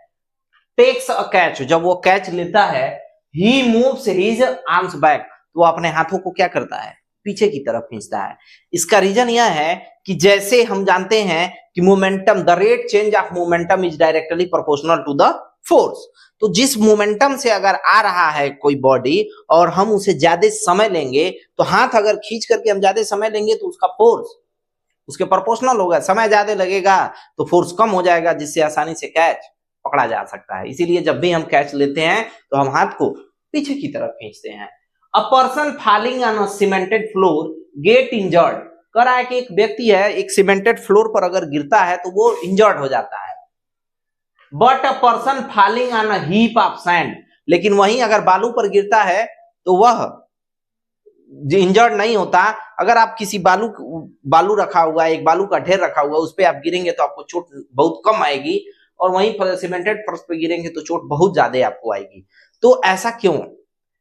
टेक्स अ कैच, जब वो कैच लेता है, he moves his arms back, तो वो अपने हाथों को क्या करता है, पीछे की तरफ खींचता है। इसका रीजन यह है कि जैसे हम जानते हैं कि momentum, the rate change of momentum is directly proportional to the force. तो जिस मोमेंटम से अगर आ रहा है कोई बॉडी और हम उसे ज्यादा समय लेंगे, तो हाथ अगर खींच करके हम ज्यादा समय लेंगे तो उसका फोर्स उसके प्रोपोर्शनल होगा। समय ज्यादा लगेगा तो फोर्स कम हो जाएगा, जिससे आसानी से कैच पकड़ा जा सकता है। इसीलिए जब भी हम कैच लेते हैं तो हम हाथ को पीछे की तरफ खींचते हैं। A person falling on a cemented floor get injured, कह रहा है कि एक व्यक्ति है, एक सीमेंटेड फ्लोर पर अगर गिरता है तो वो इंजर्ड हो जाता है। But a person falling on a heap of sand, लेकिन वहीं अगर बालू पर गिरता है तो वह इंजर्ड नहीं होता। अगर आप किसी बालू रखा हुआ है, एक बालू का ढेर रखा हुआ है, उस पर आप गिरेंगे तो आपको चोट बहुत कम आएगी, और वहीं सीमेंटेड फर्श पे गिरेंगे तो चोट बहुत ज्यादा आपको आएगी। तो ऐसा क्यों,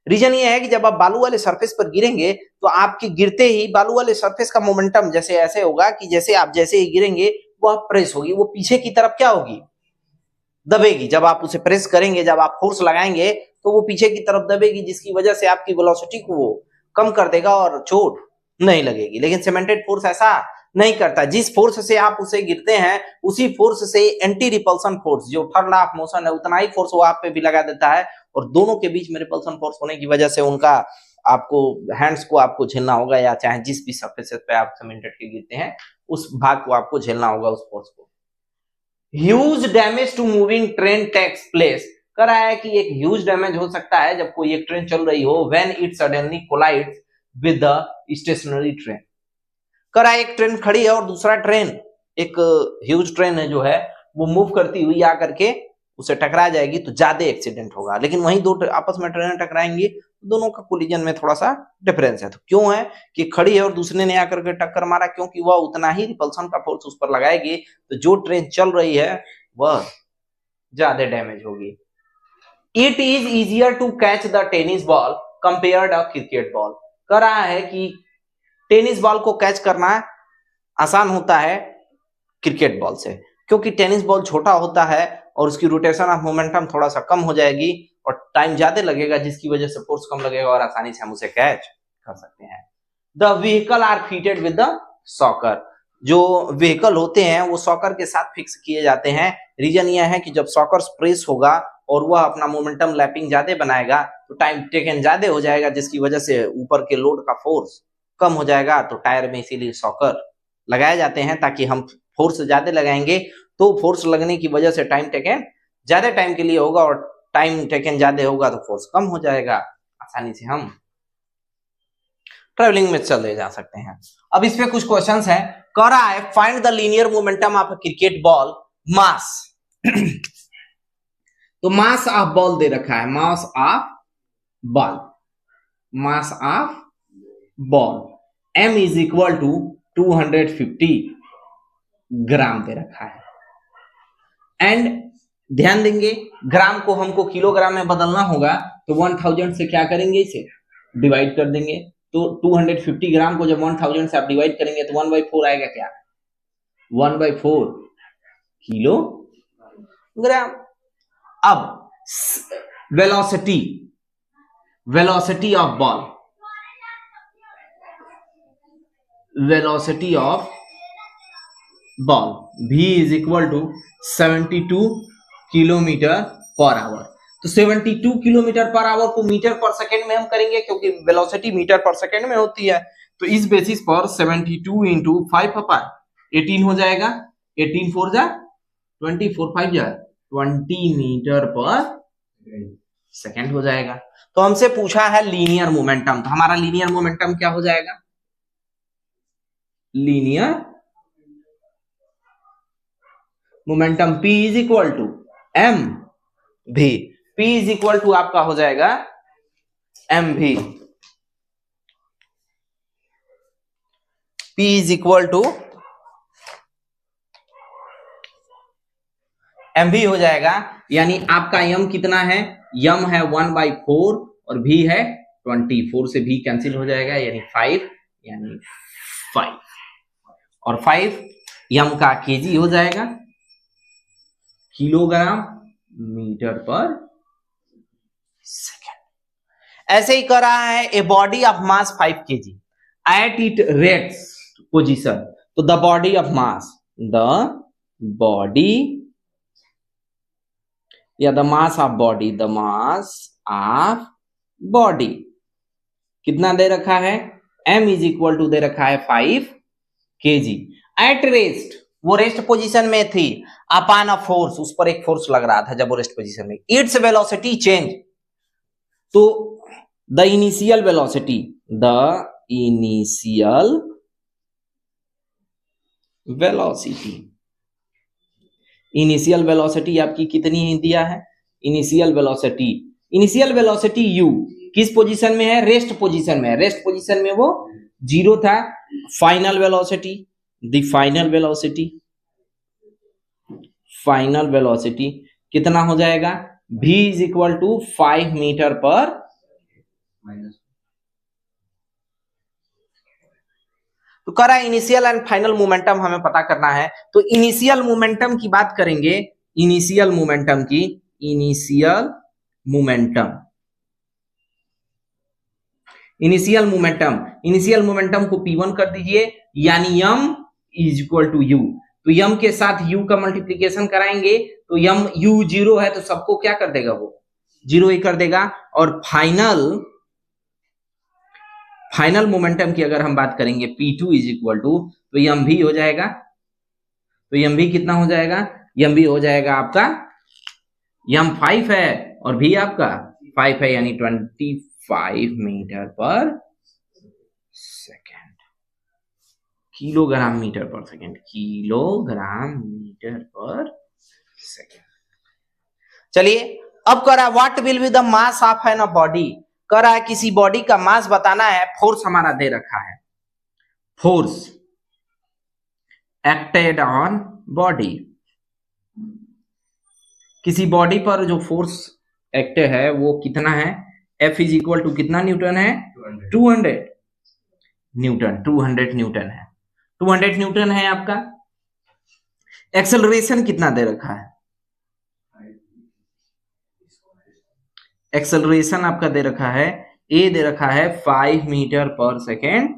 रीजन ये है कि जब आप बालू वाले सरफेस पर गिरेंगे तो आपके गिरते ही बालू वाले सरफेस का मोमेंटम जैसे ऐसे होगा कि जैसे आप जैसे ही गिरेंगे वो प्रेस होगी, वो पीछे की तरफ क्या होगी, दबेगी। जब आप उसे प्रेस करेंगे, जब आप फोर्स लगाएंगे तो वो पीछे की तरफ दबेगी, जिसकी वजह से आपकी वेलोसिटी को वो कम कर देगा और चोट नहीं लगेगी। लेकिन सीमेंटेड फोर्स ऐसा नहीं करता। जिस फोर्स से आप उसे गिरते हैं, उसी फोर्स से एंटी रिपल्सन फोर्स, जो थर्ड लॉ ऑफ मोशन है, उतना ही फोर्स वो आप पे भी लगा देता है, और दोनों के बीच में रिपल्सन फोर्स होने की वजह से उनका आपको हैंड्स को आपको झेलना होगा, या चाहे जिस भी सरफेस पे आप सीमेंटेड के गिरते हैं उस भाग को आपको झेलना होगा, उस फोर्स को। Huge damage to moving train takes place, कह रहा है कि एक ह्यूज डैमेज हो सकता है जब कोई एक ट्रेन चल रही हो, when it suddenly collides with the stationary train. कह रहा है एक ट्रेन खड़ी है और दूसरा ट्रेन, एक ह्यूज ट्रेन है जो है वो मूव करती हुई आकर के उसे टकरा जाएगी तो ज्यादा एक्सीडेंट होगा। लेकिन वहीं दो आपस में ट्रेनें टकराएंगी, दोनों का कोलिजन में थोड़ा सा डिफरेंस है। तो क्यों है कि खड़ी है और दूसरे ने आकर के टक्कर मारा, क्योंकि वह उतना ही रिपल्सन का फोर्स उस पर लगाएगी, तो जो ट्रेन चल रही है वह ज्यादा डैमेज होगी। It is easier to catch the tennis ball compared a cricket ball, कह रहा है कि टेनिस बॉल को कैच करना आसान होता है क्रिकेट बॉल से, क्योंकि टेनिस बॉल छोटा होता है और उसकी रोटेशन ऑफ मोमेंटम थोड़ा सा कम हो जाएगी और टाइम ज्यादा लगेगा, जिसकी वजह से फोर्स कम लगेगा और आसानी से हम उसे कैच कर सकते हैं। The vehicle are fitted with the soccer. जो व्हीकल होते हैं वो सॉकर के साथ फिक्स किए जाते हैं। रीजन यह है कि जब सॉकर प्रेस होगा और वह अपना मोमेंटम लैपिंग ज्यादा बनाएगा तो टाइम टेकन ज्यादा हो जाएगा, जिसकी वजह से ऊपर के लोड का फोर्स कम हो जाएगा। तो टायर में इसीलिए सॉकर लगाए जाते हैं, ताकि हम फोर्स ज्यादा लगाएंगे तो फोर्स लगने की वजह से टाइम टेकन ज्यादा टाइम के लिए होगा, और टाइम टेकन ज्यादा होगा तो फोर्स कम हो जाएगा। आसानी से हम ट्रेवलिंग में चले जा सकते हैं। अब इस पे कुछ क्वेश्चंस हैं। कह रहा है find the linear momentum of a cricket ball mass. तो मास ऑफ बॉल दे रखा है, mass of ball, mass of ball m is equal to 250 gram दे रखा है। एंड ध्यान देंगे ग्राम को हमको किलोग्राम में बदलना होगा, तो 1000 से क्या करेंगे, इसे डिवाइड कर देंगे। तो 250 ग्राम को जब 1000 से आप डिवाइड करेंगे तो 1/4 आएगा, क्या 1/4 किलो ग्राम। अब velocity, velocity of ball, velocity of ball v is equal to 72 kilometre पर आवर। तो 72 किलोमीटर पर आवर को मीटर पर सेकेंड में हम करेंगे, क्योंकि वेलोसिटी मीटर पर सेकेंड में होती है। तो इस बेसिस पर 72 इंटू 5/18 हो जाएगा। 18 4 जा 24, 5 जा 20 मीटर पर सेकेंड हो जाएगा। तो हमसे पूछा है लीनियर मोमेंटम, तो हमारा लीनियर मोमेंटम क्या हो जाएगा, linear momentum P is equal to m v, P is equal to आपका हो जाएगा m v, P is equal to m v हो जाएगा। यानी आपका m कितना है, m है 1/4 और v है 24 से v कैंसिल हो जाएगा, यानी 5, यानी 5 और 5 m का kg हो जाएगा, किलोग्राम मीटर पर सेकेंड। ऐसे ही कर रहा है a body of mass 5 kg at it rest position. तो the body of mass, the body या the mass of body, the mass of body कितना दे रखा है, m इज इक्वल टू दे रखा है 5 kg एट रेस्ट, वो रेस्ट पोजीशन में थी, अपॉन अ फोर्स, उस पर एक फोर्स लग रहा था जब वो रेस्ट पोजीशन में। इट्स वेलोसिटी चेंज, तो the initial velocity, the initial velocity, initial velocity आपकी कितनी दिया है, initial velocity, initial velocity u किस पोजीशन में है, रेस्ट पोजीशन में है। रेस्ट पोजीशन में वो 0 था। Final velocity, the final velocity, final velocity कितना हो जाएगा, v is equal to 5 metre पर, तो करा इनिशियल एंड फाइनल मोमेंटम हमें पता करना है। तो इनिशियल मोमेंटम की बात करेंगे, इनिशियल मोमेंटम की, initial momentum, initial momentum, initial momentum को P1 कर दीजिए, यानी m is equal to u। तो m के साथ u का मल्टीप्लीकेशन कराएंगे, तो m u 0 है तो सबको क्या कर देगा, वो 0 ही कर देगा। और फाइनल मोमेंटम की अगर हम बात करेंगे P2 इज इक्वल टू, तो m भी हो जाएगा, तो m भी कितना हो जाएगा, m भी हो जाएगा आपका, m 5 है और v आपका 5 है, यानी 25 मीटर पर सेकेंड, किलोग्राम मीटर पर सेकेंड, किलोग्राम मीटर पर सेकेंड। चलिए अब करा what will be the mass of an body, कह रहा है किसी बॉडी का मास बताना है, फोर्स हमारा दे रखा है, फोर्स एक्टेड ऑन बॉडी, किसी बॉडी पर जो फोर्स एक्ट है वो कितना है, F इज इक्वल टू कितना न्यूटन है, 200 न्यूटन, 200 न्यूटन है, 200 न्यूटन है आपका। एक्सेलरेशन कितना दे रखा है, एक्सेलरेशन आपका दे रखा है, A दे रखा है 5 मीटर पर सेकेंड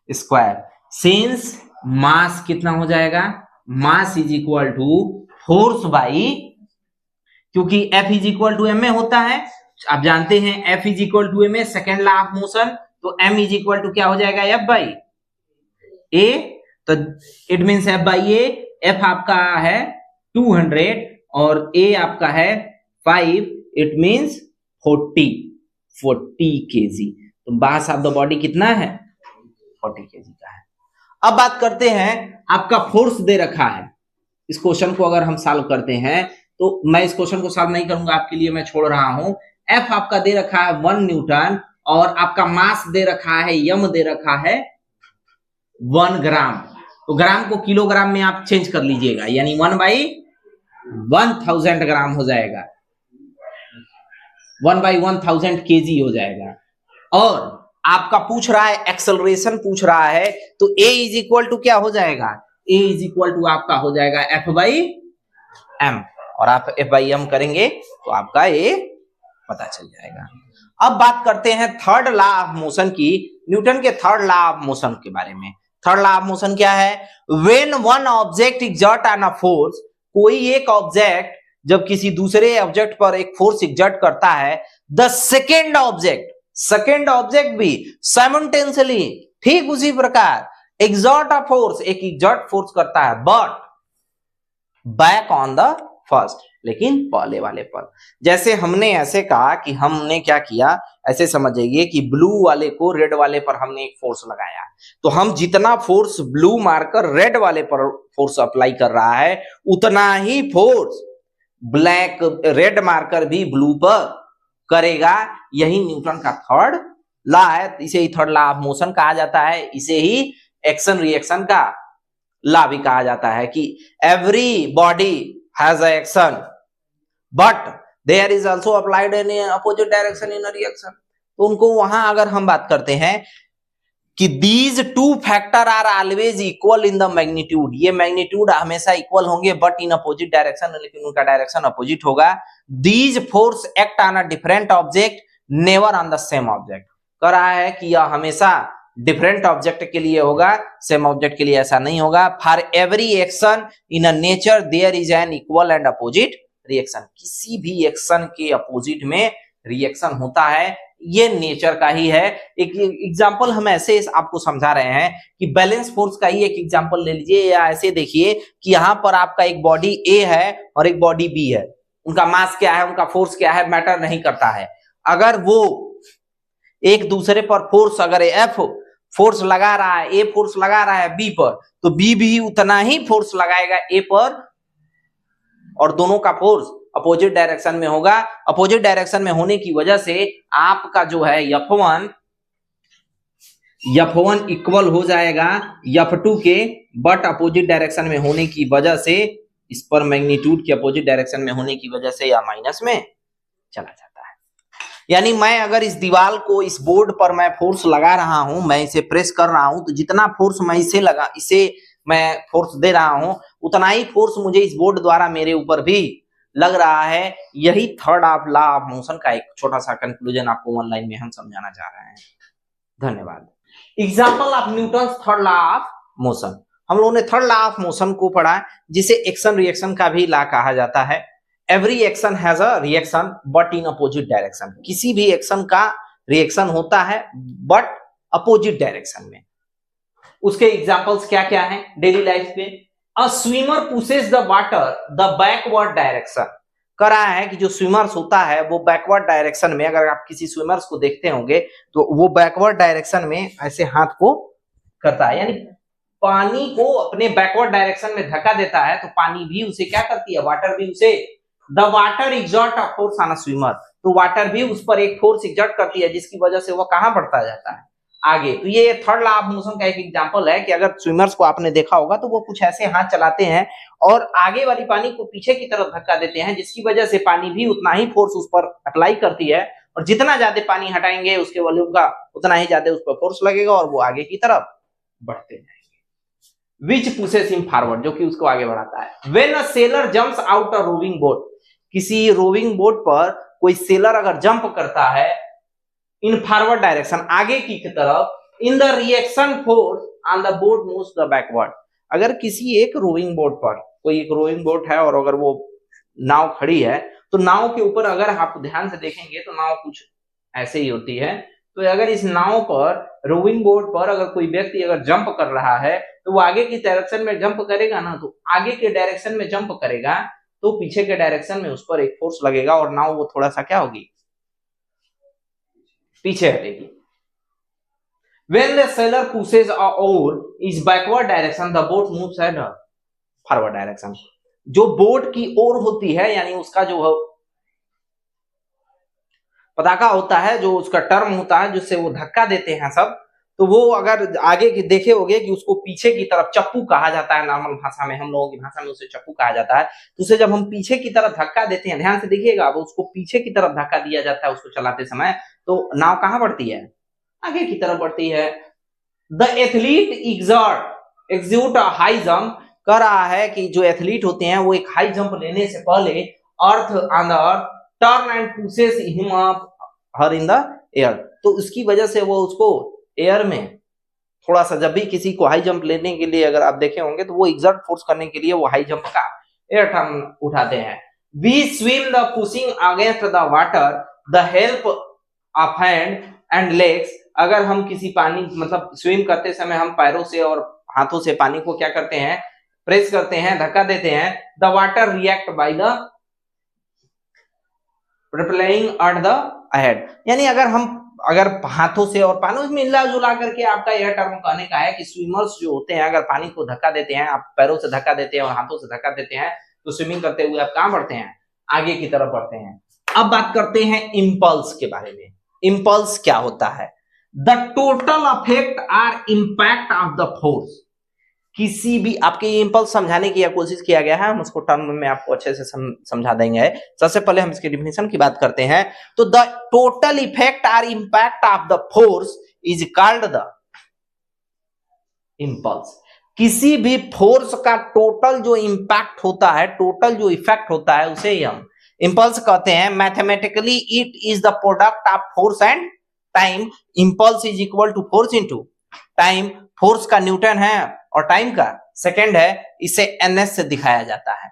स्क्वायर। सिंस मास कितना हो जाएगा, mass is equal to force by, क्योंकि F is equal to M A होता है, आप जानते हैं F is equal to M A, second law of motion, तो M इज इक्वल टू क्या हो जाएगा, F बाई ए, तो it means F by A, F आपका है 200 और A आपका है 5, इट मीन्स 40 केजी। तो मास ऑफ द बॉडी कितना है, 40 केजी का है। अब बात करते हैं, आपका फोर्स दे रखा है, इस क्वेश्चन को अगर हम सॉल्व करते हैं, तो मैं इस क्वेश्चन को सॉल्व नहीं करूंगा, आपके लिए मैं छोड़ रहा हूं। F आपका दे रखा है 1 न्यूटन और आपका मास दे रखा है, m दे रखा है 1 ग्राम, तो ग्राम को किलोग्राम में आप चेंज कर लीजिएगा, यानी 1/1000 ग्राम हो जाएगा, 1/1000 केजी हो जाएगा। और आपका पूछ रहा है एक्सेलरेशन पूछ रहा है, तो A इज इक्वल टू क्या हो जाएगा, A इज इक्वल टू आपका हो जाएगा F/m, और आप F/m करेंगे तो आपका A पता चल जाएगा। अब बात करते हैं थर्ड लॉ ऑफ मोशन की, न्यूटन के थर्ड लॉ ऑफ मोशन के बारे में। थर्ड लॉ ऑफ मोशन क्या है, when one object exert on a force, कोई एक ऑब्जेक्ट जब किसी दूसरे ऑब्जेक्ट पर एक फोर्स एक्सर्ट करता है, द सेकेंड ऑब्जेक्ट भी साइमल्टेनियसली ठीक उसी प्रकार एक्सर्ट अ फोर्स, एक एक्सर्ट फोर्स करता है, but back on the first, लेकिन पहले वाले पर। जैसे हमने ऐसे कहा कि हमने क्या किया, ऐसे समझिए कि ब्लू वाले को रेड वाले पर हमने एक फोर्स लगाया, तो हम जितना फोर्स ब्लू मार्कर रेड वाले पर फोर्स अप्लाई कर रहा है, उतना ही फोर्स ब्लैक रेड मार्कर भी ब्लू पर करेगा। यही न्यूटन का थर्ड लॉ है, इसे ही थर्ड लॉ ऑफ मोशन कहा जाता है, इसे ही एक्शन रिएक्शन का लॉ भी कहा जाता है कि every body has a action but there is also applied in opposite direction in a reaction. तो उनको वहां अगर हम बात करते हैं कि these two factor are always equal in the magnitude, ये मैग्नीट्यूड हमेशा इक्वल होंगे बट इन अपोजिट डायरेक्शन, लेकिन उनका डायरेक्शन अपोजिट होगा। These force act on a different object never on the same object, कह रहा है कि यह हमेशा डिफरेंट ऑब्जेक्ट के लिए होगा, सेम ऑब्जेक्ट के लिए ऐसा नहीं होगा। For every action in a nature there is an equal and opposite reaction, किसी भी एक्शन के अपोजिट में रिएक्शन होता है, ये नेचर का ही है। एक एग्जांपल हम ऐसे आपको समझा रहे हैं कि बैलेंस फोर्स का ही एक एग्जांपल ले लीजिए, या ऐसे देखिए कि यहाँ पर आपका एक बॉडी ए है और एक बॉडी बी है, उनका मास क्या है, उनका फोर्स क्या है, मैटर नहीं करता है। अगर वो एक दूसरे पर फोर्स, अगर एफ फोर्स लगा रहा है, ए फोर्स लगा रहा है बी पर, तो बी भी उतना ही फोर्स लगाएगा ए पर, और दोनों का फोर्स अपोजिट डायरेक्शन में होगा। अपोजिट डायरेक्शन में होने की वजह से आपका जो है F1 इक्वल हो जाएगा F2 के, बट अपोजिट डायरेक्शन में होने की वजह से, इस पर मैग्नीट्यूड के अपोजिट डायरेक्शन में होने की वजह से यह माइनस में चला जाता है। यानी मैं अगर इस दीवार को, इस बोर्ड पर मैं फोर्स लगा रहा हूं, मैं इसे प्रेस कर रहा हूं, तो जितना फोर्स मैं इसे मैं फोर्स दे रहा हूं, उतना ही फोर्स मुझे इस बोर्ड द्वारा मेरे ऊपर भी लग रहा है। यही third of law of motion का एक छोटा सा कंक्लूजन आपको ऑनलाइन में हम समझाना चाह रहे हैं। धन्यवाद। Example of Newton third law of motion, हम लोगों ने थर्ड लॉ ऑफ मोशन को पढ़ा, जिसे एक्शन रिएक्शन का भी लॉ कहा जाता है। Every action has a reaction but in opposite direction, किसी भी एक्शन का रिएक्शन होता है बट अपोजिट डायरेक्शन में। उसके एग्जांपल्स क्या क्या हैं डेली लाइफ में? अ swimmer pushes the water the backward direction, कह रहा है कि जो स्विमर्स होता है वो बैकवर्ड डायरेक्शन में, अगर आप किसी स्विमर्स को देखते होंगे तो वो बैकवर्ड डायरेक्शन में ऐसे हाथ को करता है, यानी पानी को अपने बैकवर्ड डायरेक्शन में धक्का देता है, तो पानी भी उसे क्या करती है, वाटर भी उसे, the water exert a force on a swimmer, तो वाटर भी उस पर एक फोर्स एक्सर्ट करती है, जिसकी वजह से वो कहां बढ़ता जाता है, आगे। तो ये थर्ड लॉ ऑफ मोशन का एक एग्जांपल है कि अगर स्विमर्स को आपने देखा होगा तो वो कुछ ऐसे हाथ चलाते हैं और आगे वाली पानी को पीछे की तरफ धक्का देते हैं, जिसकी वजह से पानी भी उतना ही फोर्स उस पर अप्लाई करती है, और जितना ज्यादा पानी हटाएंगे उसके वॉल्यूम का उतना ही ज्यादा उस पर फोर्स लगेगा और वो आगे की तरफ बढ़ते जाएंगे। विच पुशेस हिम फॉरवर्ड, जो कि उसको आगे बढ़ाता है। When a sailor jumps out a roving boat, किसी रोविंग बोट पर कोई सेलर अगर जंप करता है इन फॉरवर्ड डायरेक्शन, आगे की तरफ, in the reaction force on the boat moves the backward. अगर किसी एक रोइंग बोट पर, कोई एक रोइंग बोट है और अगर वो नाव खड़ी है, तो नाव के ऊपर अगर आप ध्यान से देखेंगे तो नाव कुछ ऐसे ही होती है। तो अगर इस नाव पर, रोइंग बोट पर अगर कोई व्यक्ति अगर जंप कर रहा है तो वो आगे की डायरेक्शन में जंप करेगा ना, तो आगे के डायरेक्शन में जंप करेगा तो पीछे के डायरेक्शन में उस पर एक फोर्स लगेगा और नाव वो थोड़ा सा क्या होगी, पीछे हटेगी। When the sailor pushes a oar is backward direction, the boat moves at a forward direction। जो बोट की ओर होती है, यानी उसका जो पताका होता है, जो उसका टर्म होता है जिससे वो धक्का देते हैं सब, तो वो अगर आगे की देखे होगे कि उसको पीछे की तरफ, चप्पू कहा जाता है नॉर्मल भाषा में, हम लोगों की भाषा में उसे चप्पू कहा जाता है, तो उसे जब हम पीछे की तरफ धक्का देते हैं, ध्यान से देखिएगा, अब उसको पीछे की तरफ धक्का दिया जाता है उसको चलाते समय, तो नाव कहां बढ़ती है, आगे की तरफ बढ़ती है। द एथलीट एग्जॉट हाई जंप, कह रहा है कि जो एथलीट होते हैं वो एक हाई जंप लेने से पहले earth on the earth turn and pushes him up her in the air, तो उसकी वजह से वो उसको एयर में थोड़ा सा, जब भी किसी को हाई जंप लेने के लिए अगर आप देखे होंगे तो वो एग्जर्ट फोर्स करने के लिए वो हाई जंप का एयर टर्न उठाते हैं। We swim the pushing against the water the help of hand and legs, अगर हम किसी पानी मतलब स्विम करते समय हम पैरों से और हाथों से पानी को क्या करते हैं, प्रेस करते हैं, धक्का देते हैं। The water react by the replying at the ahead, यानी अगर हाथों से और पानी में मिला जुला करके आपका यह टर्म कहने का है कि स्विमर्स जो होते हैं अगर पानी को धक्का देते हैं, आप पैरों से धक्का देते हैं और हाथों से धक्का देते हैं, तो स्विमिंग करते हुए आप कहां बढ़ते हैं, आगे की तरफ बढ़ते हैं। अब बात करते हैं इंपल्स के बारे में। इंपल्स क्या होता है? The total effect or impact of the force, किसी भी आपके इंपल्स समझाने की कोशिश किया गया है, हम उसको टर्म में आपको अच्छे से समझा देंगे। सबसे पहले हम इसके डिफिनेशन की बात करते हैं, तो the total effect or impact of the force is called the impulse. किसी भी फोर्स का टोटल जो इंपैक्ट होता है, टोटल जो इफेक्ट होता है, उसे ही हम इंपल्स कहते हैं। Mathematically it is the product of force and time. Impulse is equal to force into time. Force का न्यूटन है और टाइम का सेकंड है, इसे एनएस से दिखाया जाता है।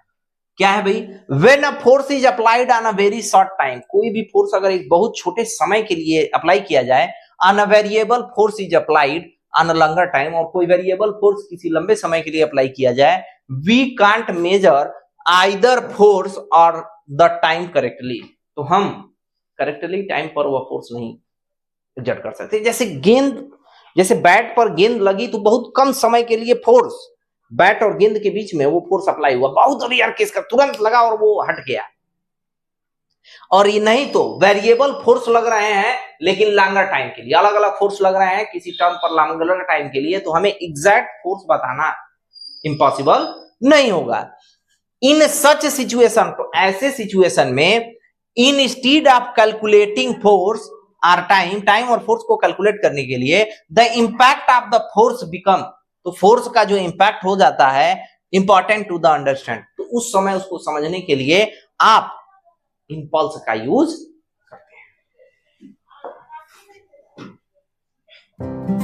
क्या है भाई? When a force is applied on a very short time, कोई भी फोर्स अगर एक बहुत छोटे समय के लिए अप्लाई किया जाए, on a variable force is applied on a longer time, और कोई वेरिएबल फोर्स किसी लंबे समय के लिए अप्लाई किया जाए, we can't measure either force और द टाइम करेक्टली, तो हम करेक्टली टाइम पर वह फोर्स नहीं जज कर सकते। जैसे बैट पर गेंद लगी तो बहुत कम समय के लिए फोर्स, बैट और गेंद के बीच में वो फोर्स अप्लाई हुआ, बहुत रेयर केस का, तुरंत लगा और वो हट गया। और ये नहीं तो वेरिएबल फोर्स लग रहे हैं लेकिन लॉन्गर टाइम के लिए, अलग अलग फोर्स लग रहे हैं किसी टर्म पर लॉन्गर टाइम के लिए, तो हमें एग्जैक्ट फोर्स बताना इम्पॉसिबल नहीं होगा। इन सच सिचुएशन, तो ऐसे सिचुएशन में इंस्टीड ऑफ कैलकुलेटिंग फोर्स और टाइम और फोर्स को कैलकुलेट करने के लिए the impact of the force become, तो फोर्स का जो इंपैक्ट हो जाता है इंपॉर्टेंट टू द अंडरस्टैंड, तो उस समय उसको समझने के लिए आप इंपल्स का यूज करते हैं।